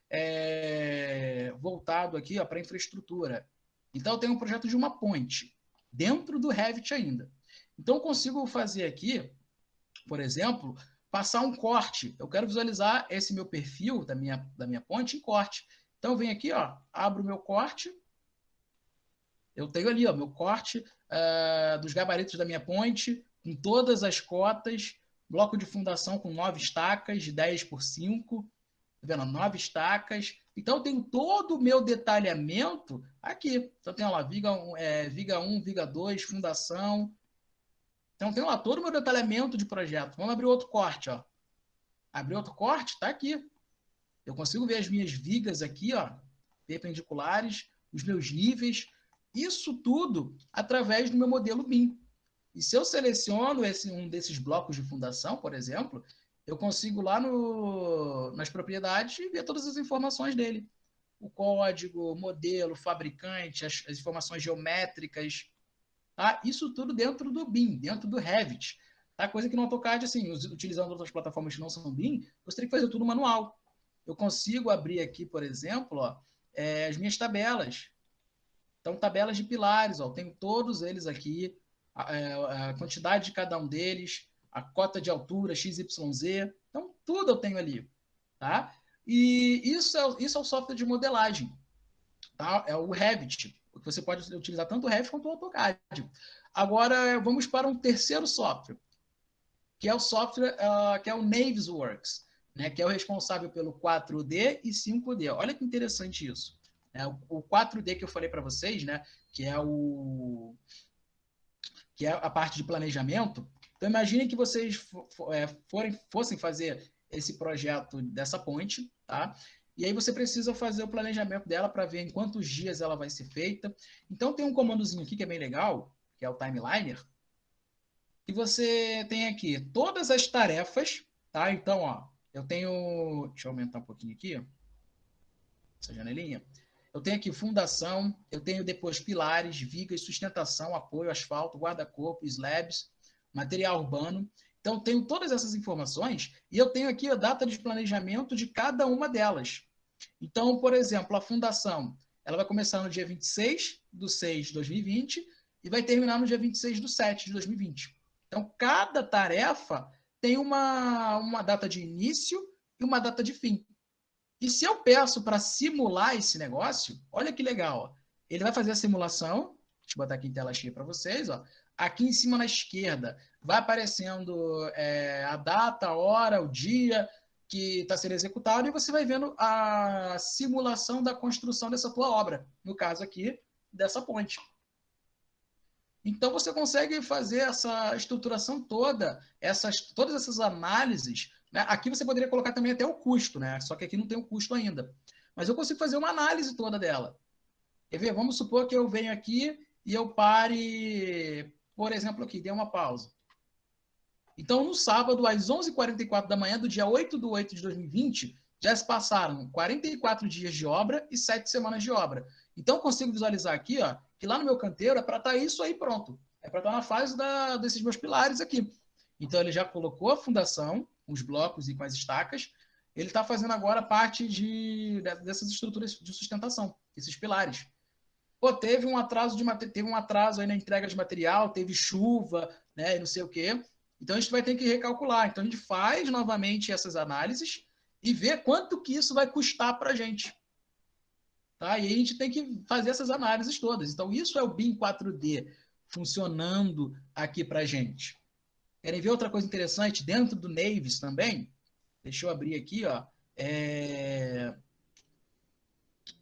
voltado aqui para infraestrutura. Então, eu tenho um projeto de uma ponte, dentro do Revit ainda. Então, eu consigo fazer aqui, por exemplo, passar um corte. Eu quero visualizar esse meu perfil da minha ponte em corte. Então, eu venho aqui, ó, abro o meu corte. Eu tenho ali, ó, meu corte dos gabaritos da minha ponte, com todas as cotas, bloco de fundação com 9 estacas, de 10 por 5, tá vendo? 9 estacas. Então, eu tenho todo o meu detalhamento aqui. Então, tem lá, viga 1, viga 2, fundação. Então, tem lá todo o meu detalhamento de projeto. Vamos abrir outro corte, ó. Abrir outro corte, está aqui. Eu consigo ver as minhas vigas aqui, ó, perpendiculares, os meus níveis. Isso tudo através do meu modelo BIM. E se eu seleciono um desses blocos de fundação, por exemplo, eu consigo lá nas propriedades ver todas as informações dele. O código, o modelo, o fabricante, as informações geométricas. Tá? Isso tudo dentro do BIM, dentro do Revit. Tá? Coisa que no AutoCAD, assim, utilizando outras plataformas que não são BIM, você tem que fazer tudo manual. Eu consigo abrir aqui, por exemplo, ó, as minhas tabelas. Então, tabelas de pilares, ó, eu tenho todos eles aqui, a quantidade de cada um deles, a cota de altura, XYZ. Então, tudo eu tenho ali. Tá? E isso é o software de modelagem. Tá? É o Revit. Você pode utilizar tanto o Revit quanto o AutoCAD. Agora, vamos para um terceiro software, que é o software que é o Navisworks, né, que é o responsável pelo 4D e 5D. Olha que interessante isso. O 4D que eu falei para vocês, né, que é a parte de planejamento. Então, imaginem que vocês fossem fazer esse projeto dessa ponte, tá? E aí você precisa fazer o planejamento dela para ver em quantos dias ela vai ser feita. Então, tem um comandozinho aqui que é bem legal, que é o Timeliner, e você tem aqui todas as tarefas, tá? Então, ó, eu tenho... Deixa eu aumentar um pouquinho aqui, ó, essa janelinha. Eu tenho aqui fundação, eu tenho depois pilares, vigas, sustentação, apoio, asfalto, guarda-corpo, slabs, material urbano. Então, eu tenho todas essas informações e eu tenho aqui a data de planejamento de cada uma delas. Então, por exemplo, a fundação, ela vai começar no dia 26/6/2020 e vai terminar no dia 26/7/2020. Então, cada tarefa tem uma data de início e uma data de fim. E se eu peço para simular esse negócio, olha que legal. Ele vai fazer a simulação, Deixa eu botar aqui em tela cheia para vocês. Ó. Aqui em cima na esquerda vai aparecendo a data, a hora, o dia que está sendo executado e você vai vendo a simulação da construção dessa tua obra. No caso aqui, dessa ponte. Então, você consegue fazer essa estruturação toda, todas essas análises. Né? Aqui você poderia colocar também até o custo, né? Só que aqui não tem o custo ainda. Mas eu consigo fazer uma análise toda dela. Quer ver? Vamos supor que eu venho aqui e eu pare, por exemplo, aqui, dei uma pausa. Então, no sábado, às 11h44 da manhã, do dia 8/8 de 2020, já se passaram 44 dias de obra e 7 semanas de obra. Então, eu consigo visualizar aqui, ó, que lá no meu canteiro é para estar isso aí pronto. É para estar na fase desses meus pilares aqui. Então, ele já colocou a fundação, os blocos e com as estacas. Ele está fazendo agora parte dessas estruturas de sustentação, esses pilares. Pô, teve um atraso aí na entrega de material, teve chuva, né, e não sei o quê. Então, a gente vai ter que recalcular. Então, a gente faz novamente essas análises e vê quanto que isso vai custar para a gente. Tá? E aí a gente tem que fazer essas análises todas. Então, isso é o BIM 4D funcionando aqui para a gente. Querem ver outra coisa interessante? Dentro do Navis também, deixa eu abrir aqui, ó.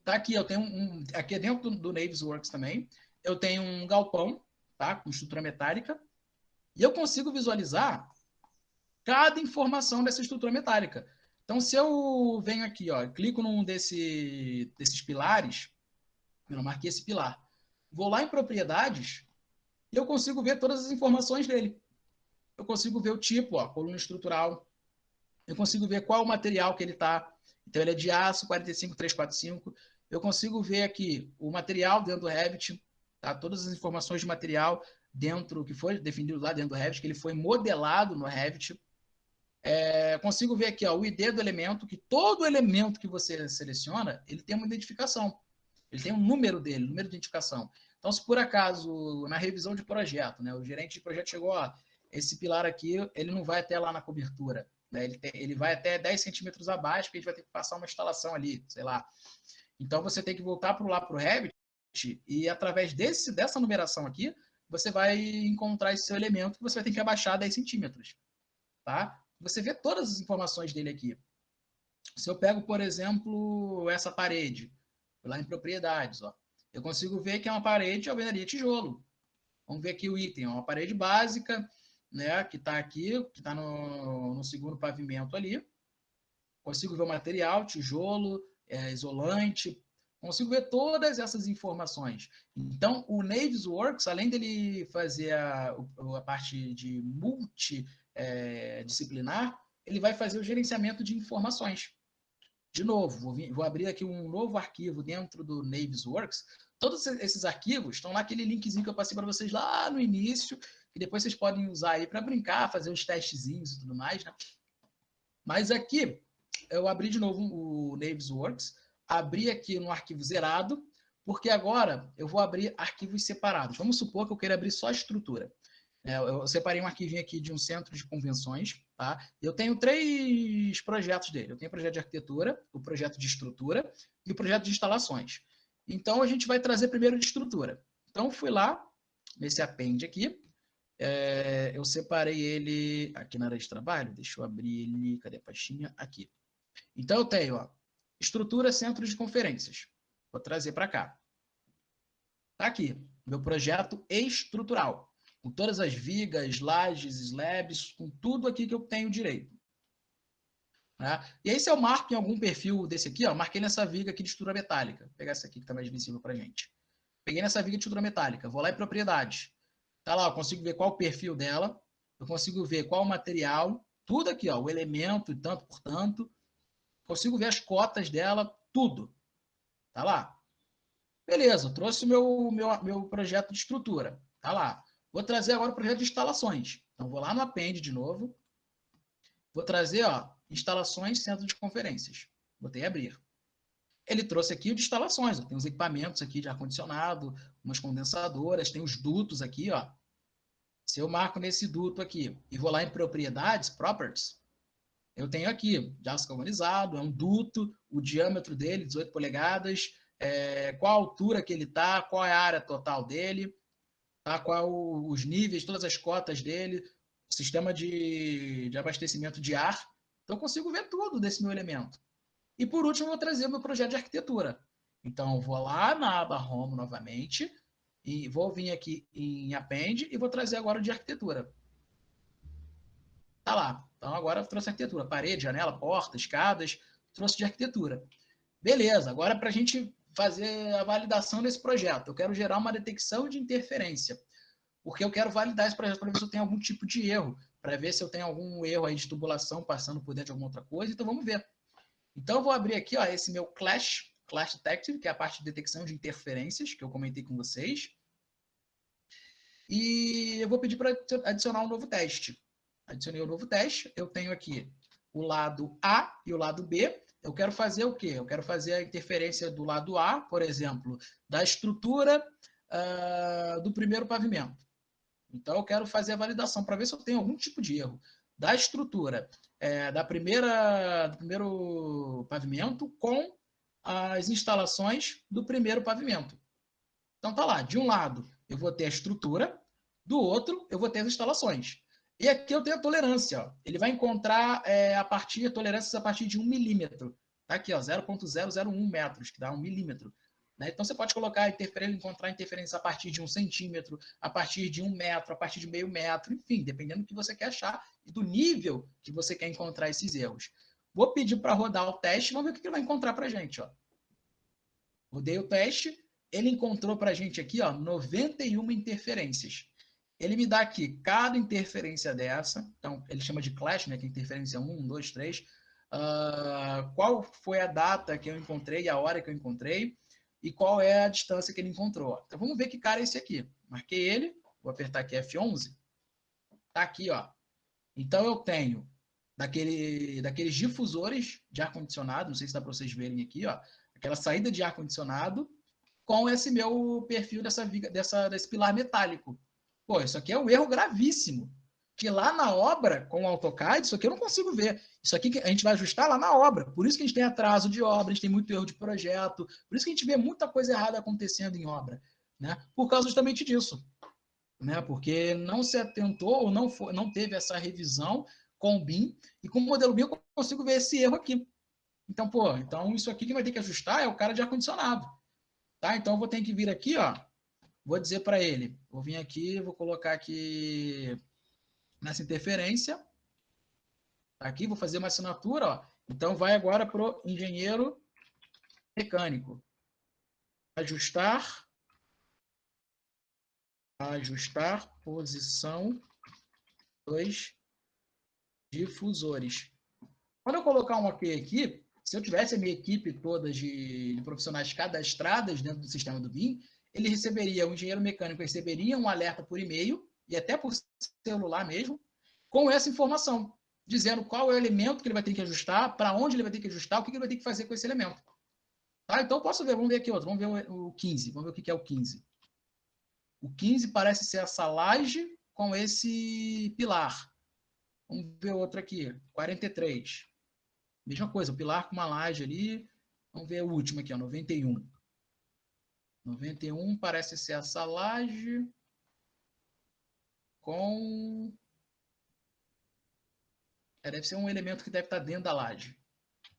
Tá aqui, eu tenho aqui dentro do Navisworks também, eu tenho um galpão, tá? Com estrutura metálica, e eu consigo visualizar cada informação dessa estrutura metálica. Então, se eu venho aqui, ó, clico num desses pilares, eu marquei esse pilar, vou lá em propriedades, e eu consigo ver todas as informações dele. Eu consigo ver o tipo, ó, coluna estrutural, eu consigo ver qual o material que ele está. Então, ele é de aço 45345. Eu consigo ver aqui o material dentro do Revit, tá? Todas as informações de material dentro, que foi definido lá dentro do Revit, que ele foi modelado no Revit. Consigo ver aqui, ó, o ID do elemento, que todo elemento que você seleciona, ele tem uma identificação. Ele tem um número dele, número de identificação. Então, se por acaso, na revisão de projeto, né, o gerente de projeto chegou, ó, esse pilar aqui, ele não vai até lá na cobertura. Né? Ele vai até 10 centímetros abaixo, porque a gente vai ter que passar uma instalação ali, sei lá. Então, você tem que voltar para o Revit e, através dessa numeração aqui, você vai encontrar esse seu elemento que você vai ter que abaixar 10 centímetros. Tá? Você vê todas as informações dele aqui. Se eu pego, por exemplo, essa parede, lá em propriedades, ó, eu consigo ver que é uma parede de alvenaria tijolo. Vamos ver aqui o item, ó, uma parede básica, né, que está aqui, que está no segundo pavimento ali. Consigo ver o material, tijolo, isolante, consigo ver todas essas informações. Então, o Navisworks, além dele fazer a parte de multidisciplinar, ele vai fazer o gerenciamento de informações. De novo, vou abrir aqui um novo arquivo dentro do Navisworks. Todos esses arquivos estão naquele linkzinho que eu passei para vocês lá no início, que depois vocês podem usar aí para brincar, fazer uns testezinhos e tudo mais, né? Mas aqui, eu abri de novo o Navisworks, abri aqui no arquivo zerado, porque agora eu vou abrir arquivos separados. Vamos supor que eu queira abrir só a estrutura. Eu separei um arquivinho aqui de um centro de convenções, tá? Eu tenho 3 projetos dele. Eu tenho o projeto de arquitetura, o projeto de estrutura e o projeto de instalações. Então, a gente vai trazer primeiro de estrutura. Então, fui lá, nesse append aqui, eu separei ele aqui na área de trabalho. Deixa eu abrir ele, cadê a pastinha? Aqui. Então, eu tenho, ó, estrutura, centro de conferências. Vou trazer para cá. Tá aqui, meu projeto estrutural. Com todas as vigas, lajes, slabs, com tudo aqui que eu tenho direito. Né? E aí, se eu marco em algum perfil desse aqui, ó, marquei nessa viga aqui de estrutura metálica. Vou pegar essa aqui que está mais visível para a gente. Peguei nessa viga de estrutura metálica. Vou lá em propriedades. Tá lá, eu consigo ver qual o perfil dela. Eu consigo ver qual o material. Tudo aqui, ó, o elemento, tanto por tanto. Consigo ver as cotas dela, tudo. Tá lá. Beleza, eu trouxe o meu projeto de estrutura. Tá lá. Vou trazer agora o projeto de instalações. Então, vou lá no append de novo. Vou trazer, ó, instalações, centro de conferências. Botei abrir. Ele trouxe aqui o de instalações. Ó. Tem os equipamentos aqui de ar-condicionado, umas condensadoras, tem os dutos aqui, ó. Se eu marco nesse duto aqui e vou lá em propriedades, properties, eu tenho aqui de aço galvanizado, é um duto, o diâmetro dele, 18 polegadas, qual a altura que ele está, qual é a área total dele, tá? Qual os níveis, todas as cotas dele, sistema de abastecimento de ar. Então, eu consigo ver tudo desse meu elemento. E, por último, eu vou trazer o meu projeto de arquitetura. Então, eu vou lá na aba Home novamente, e vou vir aqui em Append e vou trazer agora o de arquitetura. Tá lá. Então, agora eu trouxe arquitetura. Parede, janela, porta, escadas, trouxe de arquitetura. Beleza, agora para a gente fazer a validação desse projeto, eu quero gerar uma detecção de interferência, porque eu quero validar esse projeto para ver se eu tenho algum tipo de erro, para ver se eu tenho algum erro aí de tubulação passando por dentro de alguma outra coisa, então vamos ver. Então eu vou abrir aqui ó, esse meu Clash Detective, que é a parte de detecção de interferências, que eu comentei com vocês, e eu vou pedir para adicionar um novo teste. Adicionei um novo teste, eu tenho aqui o lado A e o lado B. Eu quero fazer o quê? Eu quero fazer a interferência do lado A, por exemplo, da estrutura do primeiro pavimento. Então, eu quero fazer a validação para ver se eu tenho algum tipo de erro da estrutura do primeiro pavimento com as instalações do primeiro pavimento. Então, tá lá. De um lado, eu vou ter a estrutura, do outro, eu vou ter as instalações. E aqui eu tenho a tolerância. Ó. Ele vai encontrar tolerâncias a partir de 1 milímetro. Tá aqui, 0,001 metros, que dá 1 milímetro. Né? Então, você pode encontrar interferência a partir de 1 centímetro, a partir de 1 metro, a partir de meio metro, enfim, dependendo do que você quer achar e do nível que você quer encontrar esses erros. Vou pedir para rodar o teste, vamos ver o que ele vai encontrar para a gente. Ó. Rodei o teste, ele encontrou para a gente aqui 91 interferências. Ele me dá aqui cada interferência dessa, então ele chama de clash, né, que é interferência 1, 2, 3, qual foi a data que eu encontrei, a hora que eu encontrei, e qual é a distância que ele encontrou. Então vamos ver que cara é esse aqui. Marquei ele, vou apertar aqui F11, tá aqui, ó. Então eu tenho daqueles difusores de ar-condicionado, não sei se dá para vocês verem aqui, ó, aquela saída de ar-condicionado com esse meu perfil desse pilar metálico. Pô, isso aqui é um erro gravíssimo. Que lá na obra, com o AutoCAD, isso aqui eu não consigo ver. Isso aqui a gente vai ajustar lá na obra. Por isso que a gente tem atraso de obra, a gente tem muito erro de projeto, por isso que a gente vê muita coisa errada acontecendo em obra. Né? Por causa justamente disso. Né? Porque não se atentou ou não teve essa revisão com o BIM, e com o modelo BIM eu consigo ver esse erro aqui. Então, isso aqui que vai ter que ajustar é o cara de ar-condicionado. Tá? Então, eu vou ter que vir aqui, ó, vou dizer para ele, vou vir aqui, vou colocar aqui nessa interferência, aqui, vou fazer uma assinatura, ó. Então, vai agora para o engenheiro mecânico. Ajustar posição dos difusores. Quando eu colocar um OK aqui, se eu tivesse a minha equipe toda de profissionais cadastradas dentro do sistema do BIM, o engenheiro mecânico receberia um alerta por e-mail, e até por celular mesmo, com essa informação, dizendo qual é o elemento que ele vai ter que ajustar, para onde ele vai ter que ajustar, o que ele vai ter que fazer com esse elemento. Tá? Então, posso ver, vamos ver aqui outro, vamos ver o 15, vamos ver o que é o 15. O 15 parece ser essa laje com esse pilar. Vamos ver outro aqui, 43. Mesma coisa, o pilar com uma laje ali. Vamos ver o último aqui, ó, 91. 91 parece ser essa laje com... deve ser um elemento que deve estar dentro da laje.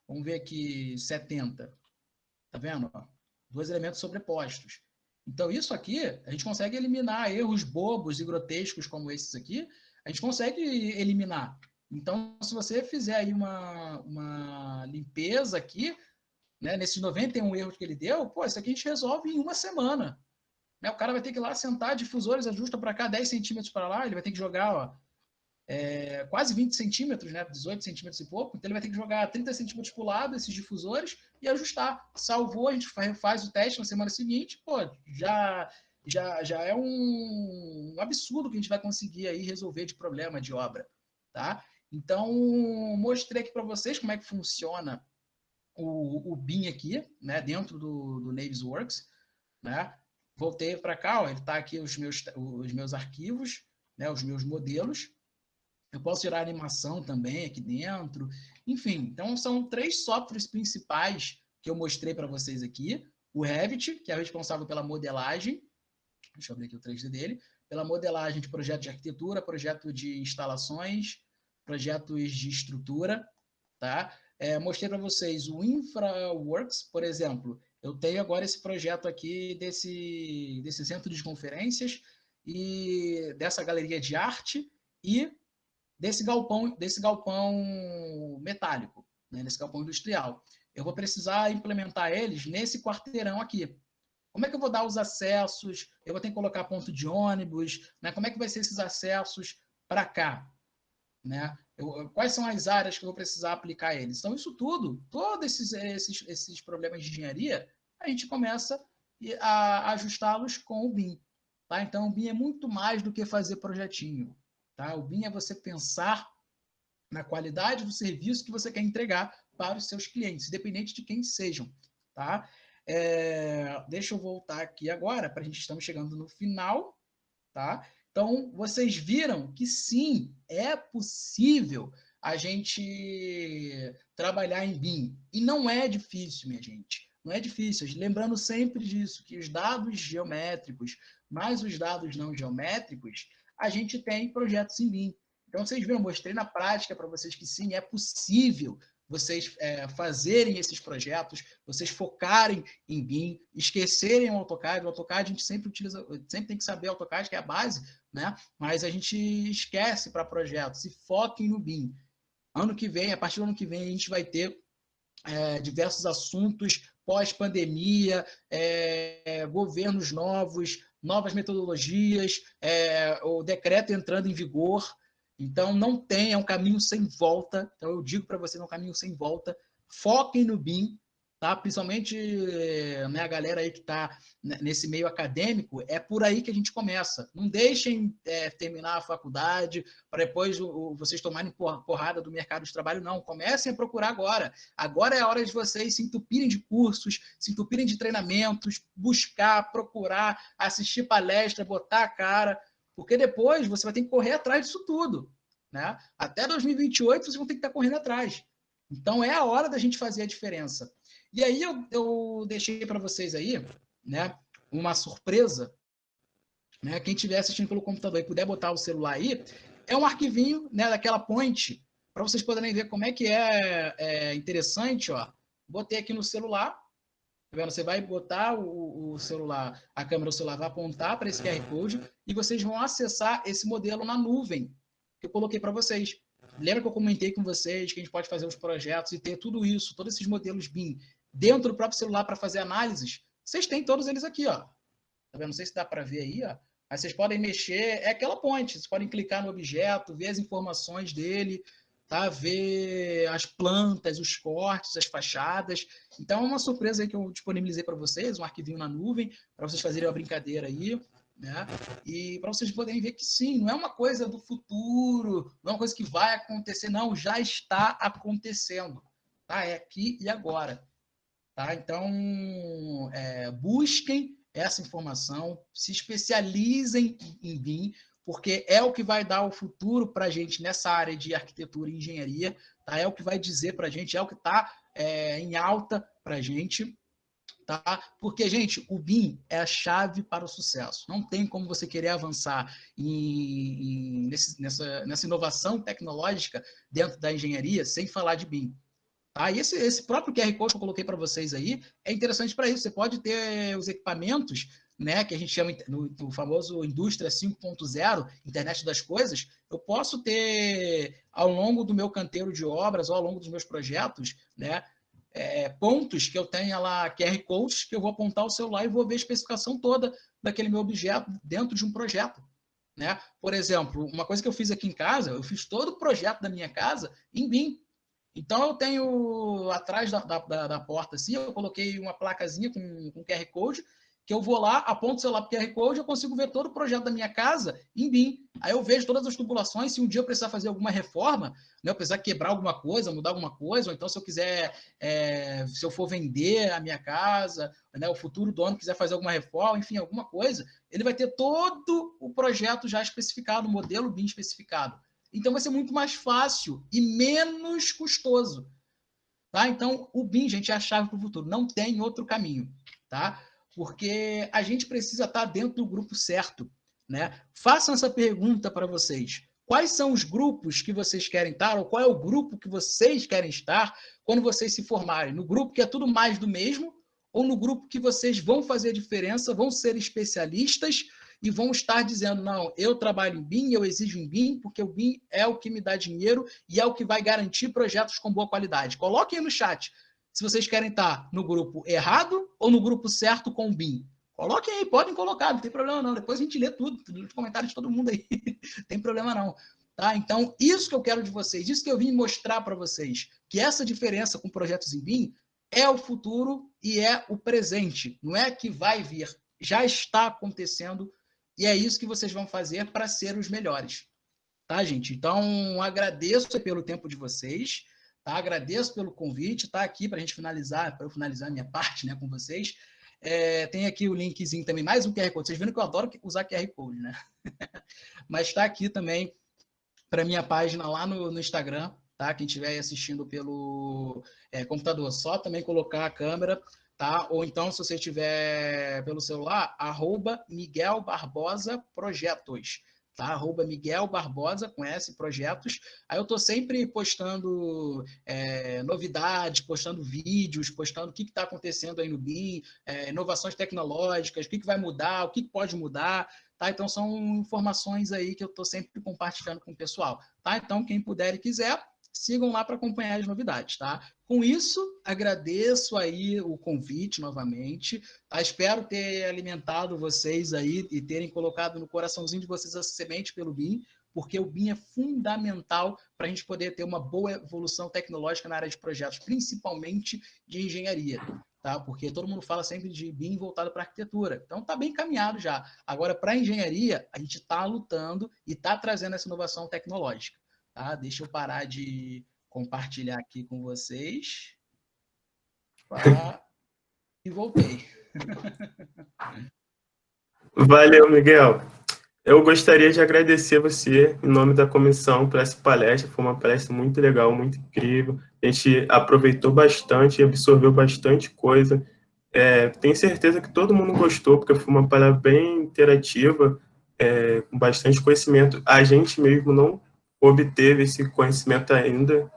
Vamos ver aqui, 70. Tá vendo? Ó, 2 elementos sobrepostos. Então, isso aqui, a gente consegue eliminar erros bobos e grotescos como esses aqui. A gente consegue eliminar. Então, se você fizer aí uma limpeza aqui, né, nesses 91 erros que ele deu, isso aqui a gente resolve em uma semana. Né? O cara vai ter que ir lá sentar, difusores, ajusta para cá 10 centímetros para lá, ele vai ter que jogar quase 20 centímetros, né, 18 centímetros e pouco, então ele vai ter que jogar 30 centímetros para o lado, esses difusores, e ajustar. Salvou, a gente faz o teste na semana seguinte, já é um absurdo que a gente vai conseguir aí resolver de problema de obra. Tá? Então, mostrei aqui para vocês como é que funciona o BIM aqui, né, dentro do Navisworks, né? Voltei para cá, ó, ele está aqui os meus arquivos, né, os meus modelos. Eu posso gerar animação também aqui dentro. Enfim, então são 3 softwares principais que eu mostrei para vocês aqui. o Revit, que é o responsável pela modelagem, deixa eu abrir aqui o 3D dele, pela modelagem de projeto de arquitetura, projeto de instalações, projetos de estrutura, tá? Mostrei para vocês o InfraWorks, por exemplo. Eu tenho agora esse projeto aqui desse centro de conferências e dessa galeria de arte e desse galpão metálico, né? Desse galpão industrial. Eu vou precisar implementar eles nesse quarteirão aqui. Como é que eu vou dar os acessos? Eu vou ter que colocar ponto de ônibus, né? Como é que vai ser esses acessos para cá? Né? Quais são as áreas que eu vou precisar aplicar eles? Então, isso tudo, todos esses problemas de engenharia, a gente começa a ajustá-los com o BIM. Tá? Então, o BIM é muito mais do que fazer projetinho. Tá? O BIM é você pensar na qualidade do serviço que você quer entregar para os seus clientes, independente de quem sejam. Tá? Deixa eu voltar aqui agora, para a gente estamos chegando no final. Tá? Então, vocês viram que sim, é possível a gente trabalhar em BIM. E não é difícil, minha gente. Não é difícil. Lembrando sempre disso, que os dados geométricos mais os dados não geométricos, a gente tem projetos em BIM. Então, vocês viram, mostrei na prática para vocês que sim, é possível vocês fazerem esses projetos, vocês focarem em BIM, esquecerem o AutoCAD. O AutoCAD a gente sempre utiliza, sempre tem que saber o AutoCAD, que é a base, né? Mas a gente esquece para projetos e foquem no BIM. Ano que vem, a partir do ano que vem, a gente vai ter diversos assuntos pós-pandemia, governos novos, novas metodologias, o decreto entrando em vigor. Então, não tem, é um caminho sem volta. Então, eu digo para vocês, é um caminho sem volta. Foquem no BIM, tá? Principalmente a galera aí que está nesse meio acadêmico, é por aí que a gente começa. Não deixem terminar a faculdade para depois vocês tomarem porrada do mercado de trabalho, não. Comecem a procurar agora. Agora é a hora de vocês se entupirem de cursos, se entupirem de treinamentos, buscar, procurar, assistir palestra, botar a cara, porque depois você vai ter que correr atrás disso tudo, né? Até 2028 vocês vão ter que estar correndo atrás. Então, é a hora da gente fazer a diferença. E aí eu deixei para vocês aí, né, uma surpresa, né? Quem estiver assistindo pelo computador e puder botar o celular aí, é um arquivinho, né, daquela point, para vocês poderem ver como é que é interessante, ó. Botei aqui no celular, tá vendo? Você vai botar o celular, a câmera do celular vai apontar para esse QR Code e vocês vão acessar esse modelo na nuvem que eu coloquei para vocês. Lembra que eu comentei com vocês que a gente pode fazer os projetos e ter tudo isso, todos esses modelos BIM dentro do próprio celular para fazer análises? Vocês têm todos eles aqui, ó. Tá vendo? Não sei se dá para ver aí, ó. Mas vocês podem mexer, é aquela ponte, vocês podem clicar no objeto, ver as informações dele, tá? Ver as plantas, os cortes, as fachadas. Então, é uma surpresa aí que eu disponibilizei para vocês, um arquivinho na nuvem, para vocês fazerem uma brincadeira aí, né? E para vocês poderem ver que sim, não é uma coisa do futuro, não é uma coisa que vai acontecer, não, já está acontecendo, tá? É aqui e agora, tá? Então, busquem essa informação, se especializem em BIM, porque é o que vai dar o futuro para a gente nessa área de arquitetura e engenharia, tá? É o que vai dizer para a gente, é o que está em alta para a gente, tá? Porque, gente, o BIM é a chave para o sucesso. Não tem como você querer avançar nessa inovação tecnológica dentro da engenharia sem falar de BIM. Tá? E esse próprio QR Code que eu coloquei para vocês aí é interessante para isso. Você pode ter os equipamentos, né, que a gente chama no famoso Indústria 5.0, Internet das Coisas. Eu posso ter, ao longo do meu canteiro de obras, ou ao longo dos meus projetos, né, pontos que eu tenha lá, QR Codes, que eu vou apontar o celular e vou ver a especificação toda daquele meu objeto dentro de um projeto. Né? Por exemplo, uma coisa que eu fiz aqui em casa, eu fiz todo o projeto da minha casa em BIM. Então, eu tenho atrás da porta, assim, eu coloquei uma placazinha com QR Code, que eu vou lá, aponto o celular para o QR Code, eu consigo ver todo o projeto da minha casa em BIM. Aí eu vejo todas as tubulações, se um dia eu precisar fazer alguma reforma, né, eu precisar quebrar alguma coisa, mudar alguma coisa, ou então se eu quiser, se eu for vender a minha casa, né, o futuro dono quiser fazer alguma reforma, enfim, alguma coisa, ele vai ter todo o projeto já especificado, o modelo BIM especificado. Então, vai ser muito mais fácil e menos custoso. Tá? Então, o BIM, gente, é a chave para o futuro. Não tem outro caminho. tá? Porque a gente precisa estar dentro do grupo certo, né? Façam essa pergunta para vocês. Quais são os grupos que vocês querem estar, ou qual é o grupo que vocês querem estar quando vocês se formarem? No grupo que é tudo mais do mesmo, ou no grupo que vocês vão fazer a diferença, vão ser especialistas e vão estar dizendo, não, eu trabalho em BIM, eu exijo em BIM, porque o BIM é o que me dá dinheiro e é o que vai garantir projetos com boa qualidade. Coloquem aí no chat se vocês querem estar no grupo errado ou no grupo certo com o BIM. Coloquem aí, podem colocar, não tem problema não. Depois a gente lê tudo, os comentários de todo mundo aí. Não tem problema não. Tá? Então, isso que eu quero de vocês, isso que eu vim mostrar para vocês, que essa diferença com projetos em BIM é o futuro e é o presente. Não é que vai vir, já está acontecendo e é isso que vocês vão fazer para ser os melhores. Tá, gente? Então, agradeço pelo tempo de vocês, tá? Agradeço pelo convite, tá aqui para a gente finalizar, para eu finalizar a minha parte, né, com vocês. Tem aqui o linkzinho também, mais um QR Code. Vocês viram que eu adoro usar QR Code, né? Mas está aqui também para minha página lá no Instagram, tá? Quem estiver assistindo pelo computador, só também colocar a câmera, tá? Ou então, se você estiver pelo celular, @Miguel Barbosa Projetos, tá? @Miguel Barbosa, com S, Projetos. Aí eu tô sempre postando novidades, postando vídeos, postando o que está acontecendo aí no BIM, inovações tecnológicas, o que vai mudar, o que pode mudar, tá? Então, são informações aí que eu estou sempre compartilhando com o pessoal, tá? Então, quem puder e quiser, sigam lá para acompanhar as novidades, tá? Com isso, agradeço aí o convite novamente, tá? Espero ter alimentado vocês aí e terem colocado no coraçãozinho de vocês a semente pelo BIM, porque o BIM é fundamental para a gente poder ter uma boa evolução tecnológica na área de projetos, principalmente de engenharia, tá? Porque todo mundo fala sempre de BIM voltado para arquitetura, então está bem encaminhado já. Agora, para a engenharia, a gente está lutando e está trazendo essa inovação tecnológica. Tá? Deixa eu parar de compartilhar aqui com vocês. E voltei. Valeu, Miguel. Eu gostaria de agradecer você, em nome da comissão, por essa palestra. Foi uma palestra muito legal, muito incrível. A gente aproveitou bastante, absorveu bastante coisa. Tenho certeza que todo mundo gostou, porque foi uma palestra bem interativa, com bastante conhecimento. A gente mesmo não obteve esse conhecimento ainda.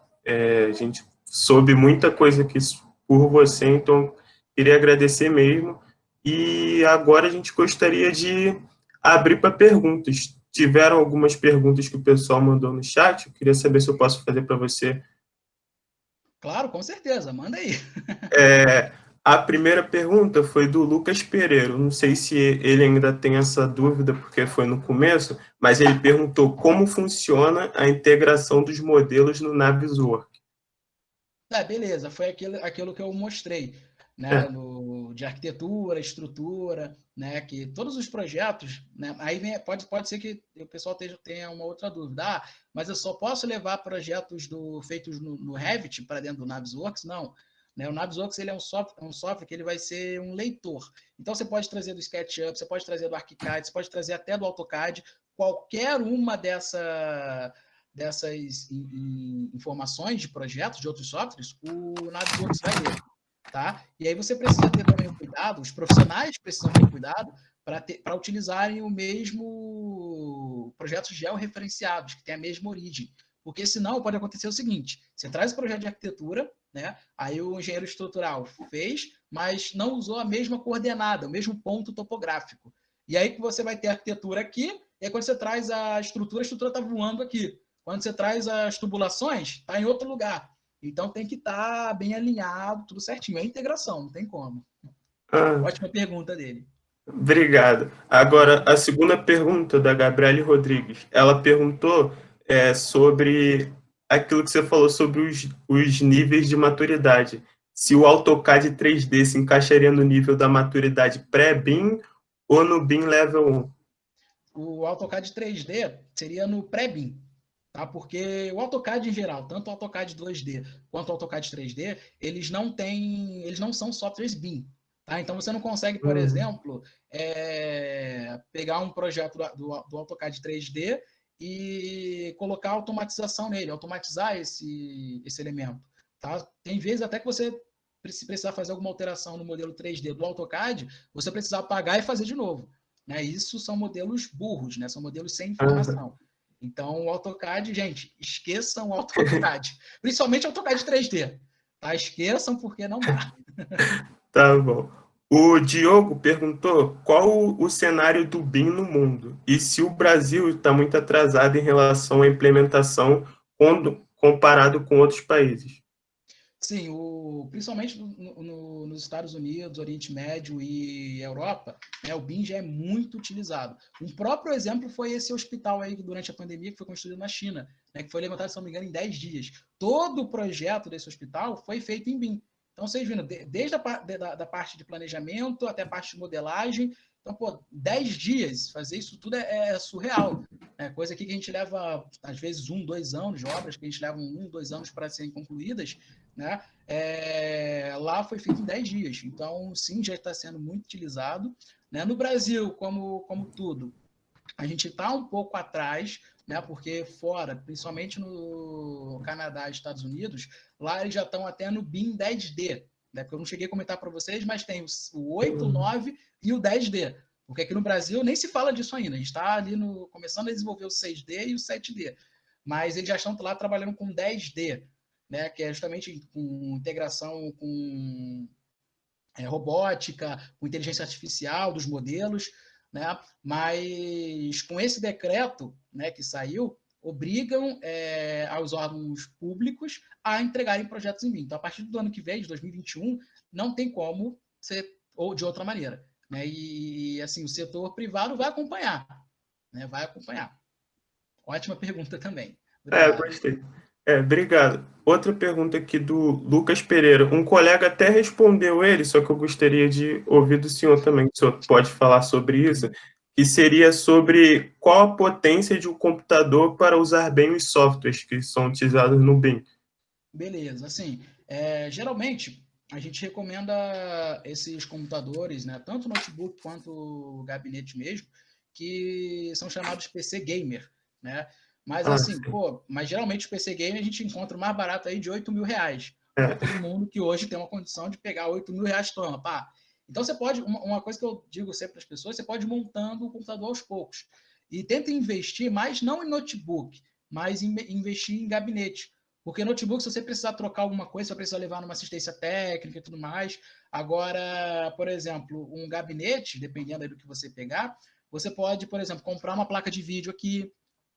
A gente soube muita coisa aqui por você, então queria agradecer mesmo. E agora a gente gostaria de abrir para perguntas. Tiveram algumas perguntas que o pessoal mandou no chat, eu queria saber se eu posso fazer para você. Claro, com certeza, manda aí. A primeira pergunta foi do Lucas Pereira. Não sei se ele ainda tem essa dúvida, porque foi no começo, mas ele perguntou como funciona a integração dos modelos no Navisworks. Beleza, foi aquilo que eu mostrei, né? De arquitetura, estrutura, né? Que todos os projetos, né? Aí pode ser que o pessoal tenha uma outra dúvida. Mas eu só posso levar projetos feitos no Revit para dentro do Navisworks? Não. Né? O Navisworks ele é um software que ele vai ser um leitor. Então, você pode trazer do SketchUp, você pode trazer do ArchiCAD, você pode trazer até do AutoCAD, qualquer uma dessas informações de projetos de outros softwares, o Navisworks vai ler. Tá? E aí você precisa ter também o cuidado, os profissionais precisam ter cuidado para utilizarem o mesmo projetos georreferenciados, que têm a mesma origem. Porque senão pode acontecer o seguinte, você traz o projeto de arquitetura, né? Aí o engenheiro estrutural fez, mas não usou a mesma coordenada, o mesmo ponto topográfico. E aí que você vai ter a arquitetura aqui, e aí quando você traz a estrutura está voando aqui. Quando você traz as tubulações, está em outro lugar. Então tem que estar bem alinhado, tudo certinho. É integração, não tem como. Ótima pergunta dele. Obrigado. Agora, a segunda pergunta da Gabriele Rodrigues. Ela perguntou sobre aquilo que você falou sobre os níveis de maturidade. Se o AutoCAD 3D se encaixaria no nível da maturidade pré-BIM ou no BIM Level 1? O AutoCAD 3D seria no pré-BIM. Tá? Porque o AutoCAD em geral, tanto o AutoCAD 2D quanto o AutoCAD 3D, eles não são softwares BIM. Tá? Então, você não consegue, por exemplo, pegar um projeto do AutoCAD 3D e colocar automatização nele, automatizar esse elemento. Tá? Tem vezes até que você se precisar fazer alguma alteração no modelo 3D do AutoCAD, você precisar pagar e fazer de novo. Né? Isso são modelos burros, né? São modelos sem informação. Então, o AutoCAD, gente, esqueçam o AutoCAD. Principalmente o AutoCAD 3D. Tá? Esqueçam, porque não dá. Tá bom. O Diogo perguntou qual o cenário do BIM no mundo e se o Brasil está muito atrasado em relação à implementação comparado com outros países. Sim, principalmente nos Estados Unidos, Oriente Médio e Europa, né, o BIM já é muito utilizado. Um próprio exemplo foi esse hospital aí durante a pandemia que foi construído na China, né, que foi levantado, se não me engano, em 10 dias. Todo o projeto desse hospital foi feito em BIM. Então, vocês viram, desde da parte de planejamento até a parte de modelagem. Então, pô, 10 dias, fazer isso tudo é surreal. Né? Coisa aqui que a gente leva, às vezes, 1, 2 anos de obras, que a gente leva 1, 2 anos para serem concluídas, né? Lá foi feito em 10 dias. Então, sim, já está sendo muito utilizado. Né? No Brasil, como tudo, a gente está um pouco atrás, né? Porque fora, principalmente no Canadá e Estados Unidos, lá eles já estão até no BIM 10D. Né? Porque eu não cheguei a comentar para vocês, mas tem o 8, o 9 e o 10D. Porque aqui no Brasil nem se fala disso ainda. A gente está ali começando a desenvolver o 6D e o 7D. Mas eles já estão lá trabalhando com 10D. Né, que é justamente com integração com robótica, com inteligência artificial dos modelos, né, mas com esse decreto, né, que saiu, obrigam aos órgãos públicos a entregarem projetos em BIM. Então, a partir do ano que vem, de 2021, não tem como ser ou de outra maneira. Né, e assim, o setor privado vai acompanhar. Né, vai acompanhar. Ótima pergunta também. Obrigado. Gostei. Obrigado. Outra pergunta aqui do Lucas Pereira. Um colega até respondeu ele, só que eu gostaria de ouvir do senhor também, que o senhor pode falar sobre isso, que seria sobre qual a potência de um computador para usar bem os softwares que são utilizados no BIM. Beleza, assim, geralmente a gente recomenda esses computadores, né, tanto notebook quanto gabinete mesmo, que são chamados PC Gamer, né? Mas assim, mas geralmente o PC Gamer a gente encontra o mais barato aí de R$8.000. Não é todo mundo que hoje tem uma condição de pegar R$8.000, toma, pá. Então você pode, uma coisa que eu digo sempre para as pessoas, você pode ir montando o computador aos poucos. E tenta investir mais não em notebook, mas investir em gabinete. Porque notebook, se você precisar trocar alguma coisa, você vai precisar levar numa assistência técnica e tudo mais. Agora, por exemplo, um gabinete, dependendo do que você pegar, você pode, por exemplo, comprar uma placa de vídeo aqui,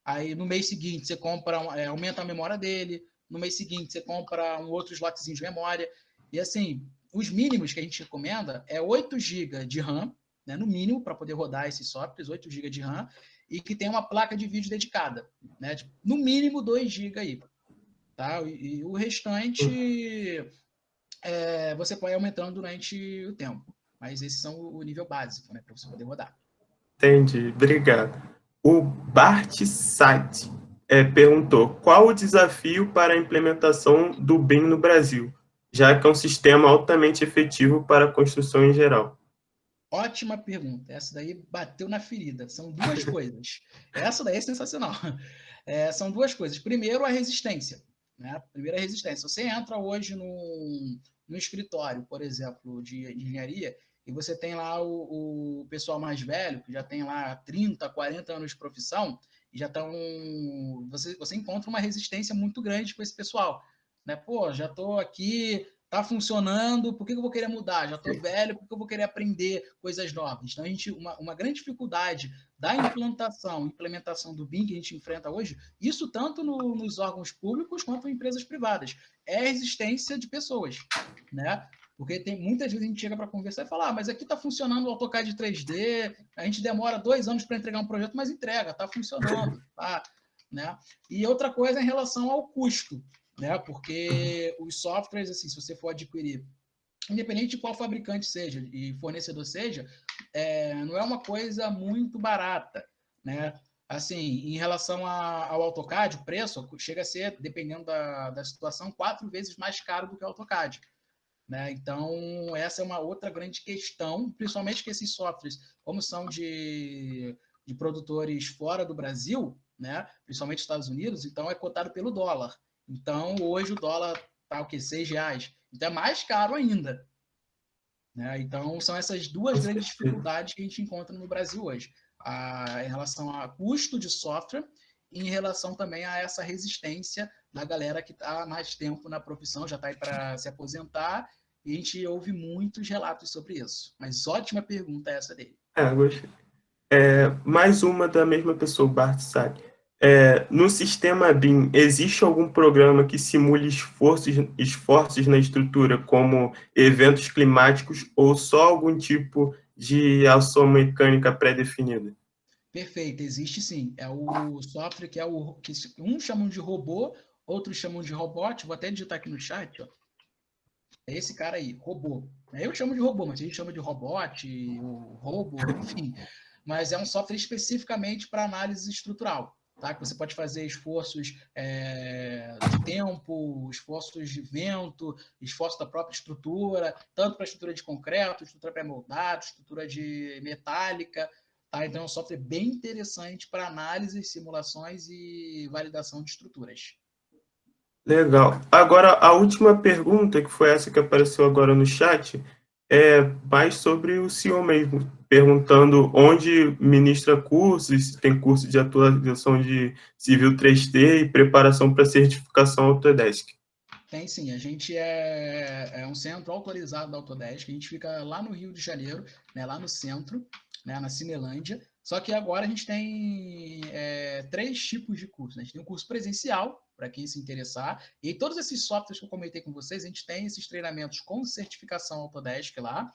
aí no mês seguinte você compra, aumenta a memória dele, no mês seguinte você compra um outro slotzinho de memória. E assim, os mínimos que a gente recomenda é 8 GB de RAM, né, no mínimo, para poder rodar esses softwares, 8 GB de RAM, e que tem uma placa de vídeo dedicada. Né, no mínimo 2 GB aí. Tá? E o restante você pode ir aumentando durante o tempo. Mas esses são o nível básico, né, para você poder rodar. Entendi, obrigado. O Bart Sat perguntou qual o desafio para a implementação do BIM no Brasil, já que é um sistema altamente efetivo para a construção em geral. Ótima pergunta. Essa daí bateu na ferida. São duas coisas. Essa daí é sensacional. São duas coisas. Primeiro, a resistência. Né? Primeiro, a resistência. Você entra hoje no escritório, por exemplo, de engenharia, e você tem lá o pessoal mais velho, que já tem lá 30, 40 anos de profissão, e já estão... Você encontra uma resistência muito grande com esse pessoal. Né? Pô, já estou aqui... Tá funcionando, por que eu vou querer mudar? Já estou velho, por que eu vou querer aprender coisas novas? Então, uma grande dificuldade da implementação do BIM que a gente enfrenta hoje, isso tanto nos órgãos públicos quanto em empresas privadas, é a resistência de pessoas, né? Porque muitas vezes a gente chega para conversar e fala, mas aqui está funcionando o AutoCAD 3D, a gente demora 2 anos para entregar um projeto, mas entrega, está funcionando, tá? Né? E outra coisa em relação ao custo, né? Porque os softwares, assim, se você for adquirir, independente de qual fabricante seja e fornecedor seja, não é uma coisa muito barata, né? Assim, em relação ao AutoCAD, o preço chega a ser, dependendo da situação, 4 vezes mais caro do que o AutoCAD. Né? Então, essa é uma outra grande questão, principalmente que esses softwares, como são de produtores fora do Brasil, né? Principalmente Estados Unidos, então é cotado pelo dólar. Então, hoje o dólar está o quê? R$6. Então é mais caro ainda. Né? Então são essas duas grandes dificuldades que a gente encontra no Brasil hoje. Em relação a custo de software e em relação também a essa resistência da galera que está há mais tempo na profissão, já está aí para se aposentar, e a gente ouve muitos relatos sobre isso. Mas ótima pergunta essa dele. Gostei. Mais uma da mesma pessoa, Bart Sack. No sistema BIM, existe algum programa que simule esforços na estrutura, como eventos climáticos, ou só algum tipo de ação mecânica pré-definida? Perfeito, existe sim. É o software que uns chamam de robô, outros chamam de robot. Vou até digitar aqui no chat, ó. É esse cara aí, robô. Eu chamo de robô, mas a gente chama de robot, o robô, enfim. Mas é um software especificamente para análise estrutural, tá? Que você pode fazer esforços de tempo, esforços de vento, esforço da própria estrutura, tanto para estrutura de concreto, estrutura pré-moldada, estrutura de metálica, tá? Então é um software bem interessante para análise, simulações e validação de estruturas. Legal. Agora, a última pergunta, que foi essa que apareceu agora no chat, é mais sobre o senhor mesmo, perguntando onde ministra cursos, se tem curso de atualização de Civil 3D e preparação para certificação Autodesk. Tem sim, a gente é um centro autorizado da Autodesk, a gente fica lá no Rio de Janeiro, né, lá no centro, né, na Cinelândia, só que agora a gente tem 3 tipos de curso, né? A gente tem um curso presencial, para quem se interessar, e todos esses softwares que eu comentei com vocês, a gente tem esses treinamentos com certificação Autodesk lá,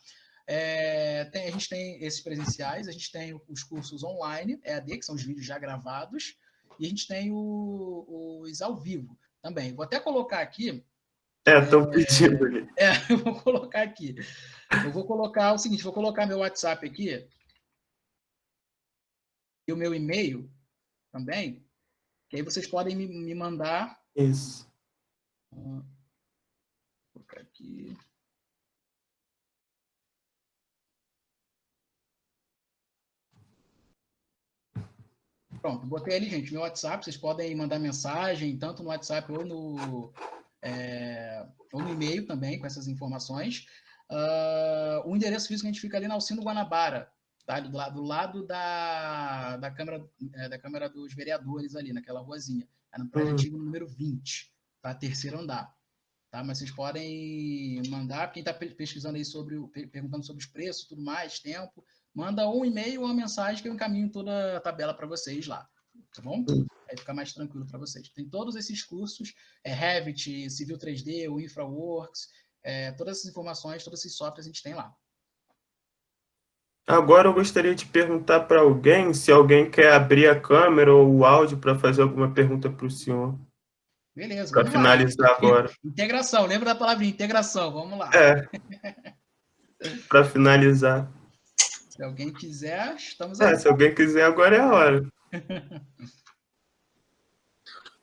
a gente tem esses presenciais, a gente tem os cursos online, EAD, que são os vídeos já gravados, e a gente tem os ao vivo também. Vou até colocar aqui. Estão pedindo ali. Eu vou colocar aqui. Eu vou colocar o seguinte, vou colocar meu WhatsApp aqui e o meu e-mail também, que aí vocês podem me mandar. Isso. Vou colocar aqui. Pronto, botei ali, gente, meu WhatsApp, vocês podem mandar mensagem, tanto no WhatsApp ou no e-mail também, com essas informações. O endereço físico a gente fica ali na Alcino Guanabara, tá? Do lado da Câmara dos Vereadores ali, naquela ruazinha. É no prédio antigo número 20, tá? Terceiro andar. Tá? Mas vocês podem mandar, quem está pesquisando aí perguntando sobre os preços, tudo mais, tempo, manda um e-mail ou uma mensagem que eu encaminho toda a tabela para vocês lá, tá bom? Aí fica mais tranquilo para vocês. Tem todos esses cursos, Revit, Civil 3D, o InfraWorks, todas essas informações, todos esses softwares a gente tem lá. Agora eu gostaria de perguntar para alguém se alguém quer abrir a câmera ou o áudio para fazer alguma pergunta para o senhor. Beleza, para finalizar agora. Integração, lembra da palavrinha, integração, vamos lá. Para finalizar. Se alguém quiser, estamos aí. Se alguém quiser, agora é a hora.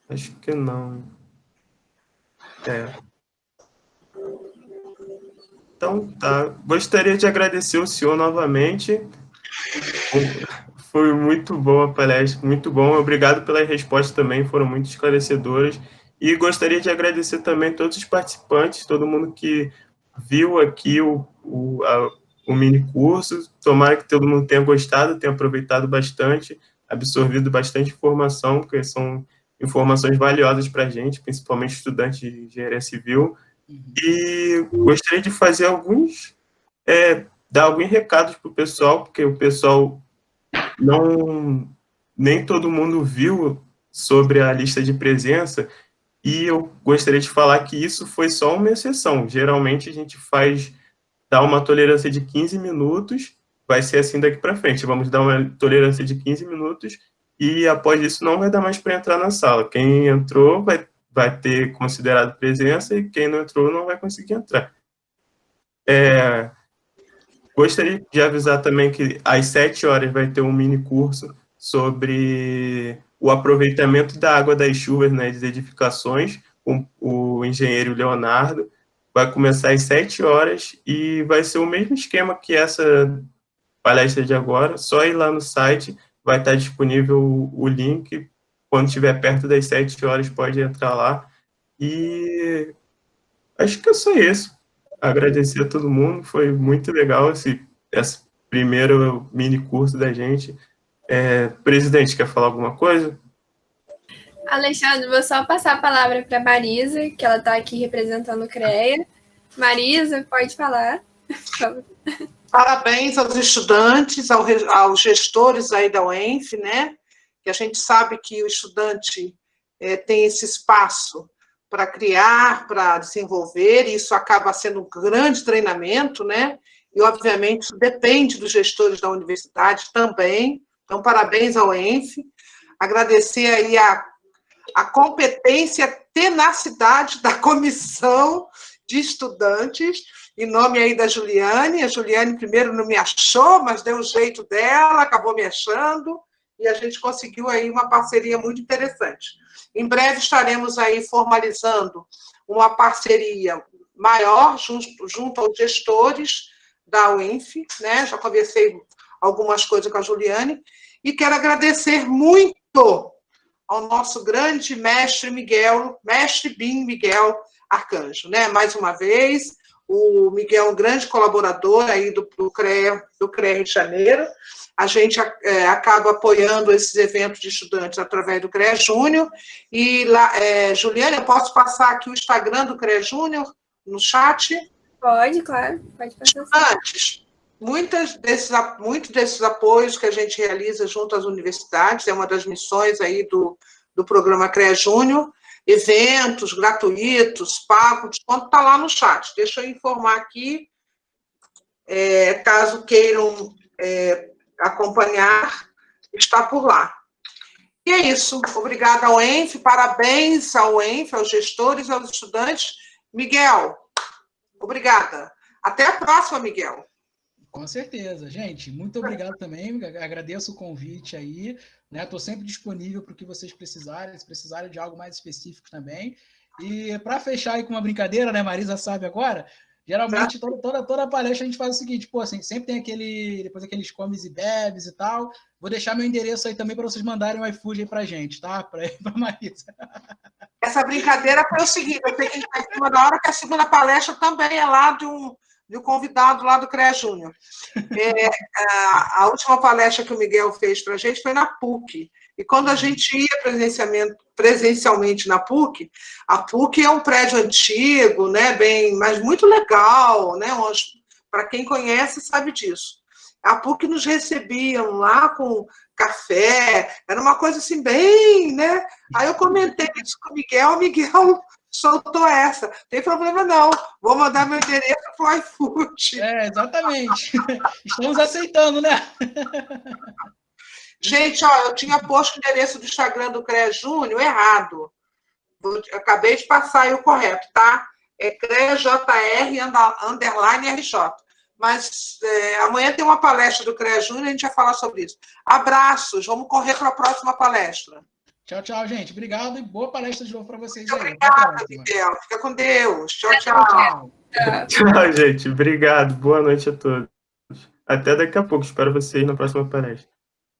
Acho que não. Então, tá. Gostaria de agradecer o senhor novamente. Foi muito boa a palestra, muito bom. Obrigado pelas respostas também, foram muito esclarecedoras. E gostaria de agradecer também todos os participantes, todo mundo que viu aqui o mini curso. Tomara que todo mundo tenha gostado, tenha aproveitado bastante, absorvido bastante informação, porque são informações valiosas para a gente, principalmente estudantes de engenharia civil. E gostaria de fazer dar alguns recados para o pessoal, porque o pessoal nem todo mundo viu sobre a lista de presença, e eu gostaria de falar que isso foi só uma exceção. Geralmente a gente dá uma tolerância de 15 minutos, vai ser assim daqui para frente, vamos dar uma tolerância de 15 minutos, e após isso não vai dar mais para entrar na sala. Quem entrou vai ter considerado presença, e quem não entrou não vai conseguir entrar. Gostaria de avisar também que às 7 horas vai ter um mini curso sobre o aproveitamento da água das chuvas nas edificações, com o engenheiro Leonardo. Vai começar às 7 horas e vai ser o mesmo esquema que essa palestra de agora, só ir lá no site, vai estar disponível o link, quando estiver perto das 7 horas pode entrar lá. E Acho que é só isso. Agradecer a todo mundo, foi muito legal esse primeiro mini curso da gente. Presidente, quer falar alguma coisa? Alexandre, vou só passar a palavra para Marisa, que ela está aqui representando o CREA. Marisa, pode falar. Parabéns aos estudantes, aos gestores aí da UENF, né? Que a gente sabe que o estudante tem esse espaço para criar, para desenvolver, e isso acaba sendo um grande treinamento, né? E, obviamente, isso depende dos gestores da universidade também. Então, parabéns ao UENF. Agradecer aí a competência, a tenacidade da comissão de estudantes, em nome aí da Juliane. A Juliane primeiro não me achou, mas deu o jeito dela, acabou me achando, e a gente conseguiu aí uma parceria muito interessante. Em breve estaremos aí formalizando uma parceria maior junto aos gestores da UENF, né? Já conversei algumas coisas com a Juliane, e quero agradecer muito ao nosso grande mestre Miguel, mestre BIM Miguel Arcanjo, né? Mais uma vez, o Miguel é um grande colaborador aí do CREA Rio de Janeiro. A gente acaba apoiando esses eventos de estudantes através do CREA Júnior. E, Juliana, eu posso passar aqui o Instagram do CREA Júnior no chat? Pode, claro. Pode passar. Antes, muitos desses apoios que a gente realiza junto às universidades, é uma das missões aí do programa CREA Júnior, eventos gratuitos, pagos, quanto está lá no chat. Deixa eu informar aqui, caso queiram acompanhar, está por lá. E é isso. Obrigada ao UENF, parabéns ao UENF, aos gestores, aos estudantes. Miguel, obrigada. Até a próxima, Miguel. Com certeza. Gente, muito obrigado também. Agradeço o convite aí. Estou sempre disponível para o que vocês precisarem, se precisarem de algo mais específico também. E para fechar aí com uma brincadeira, né? Marisa sabe agora, geralmente toda palestra a gente faz o seguinte, pô, assim, sempre tem depois aqueles comes e bebes e tal. Vou deixar meu endereço aí também para vocês mandarem um iFood aí para a gente, tá? Para Marisa. Essa brincadeira foi o seguinte, eu sei que a gente está em cima da hora, que a segunda palestra também é lá de um convidado lá do CREA Júnior. A última palestra que o Miguel fez para a gente foi na PUC. E quando a gente ia presencialmente na PUC, a PUC é um prédio antigo, né, mas muito legal, né, para quem conhece sabe disso. A PUC nos recebiam lá com café, era uma coisa assim bem, né? Aí eu comentei isso com o Miguel soltou essa. Tem problema não, vou mandar meu endereço para o iFood. Exatamente. Estamos aceitando, né? Gente, ó, eu tinha posto o endereço do Instagram do CREA Júnior errado. Eu acabei de passar aí o correto, tá? É CREAJR_RJ. Mas amanhã tem uma palestra do CREA Júnior, a gente vai falar sobre isso. Abraços, vamos correr para a próxima palestra. Tchau, tchau, gente. Obrigado e boa palestra de novo para vocês. Muito obrigada, Miguel. Fica com Deus. Tchau, tchau. Tchau, gente. Obrigado. Boa noite a todos. Até daqui a pouco. Espero vocês na próxima palestra.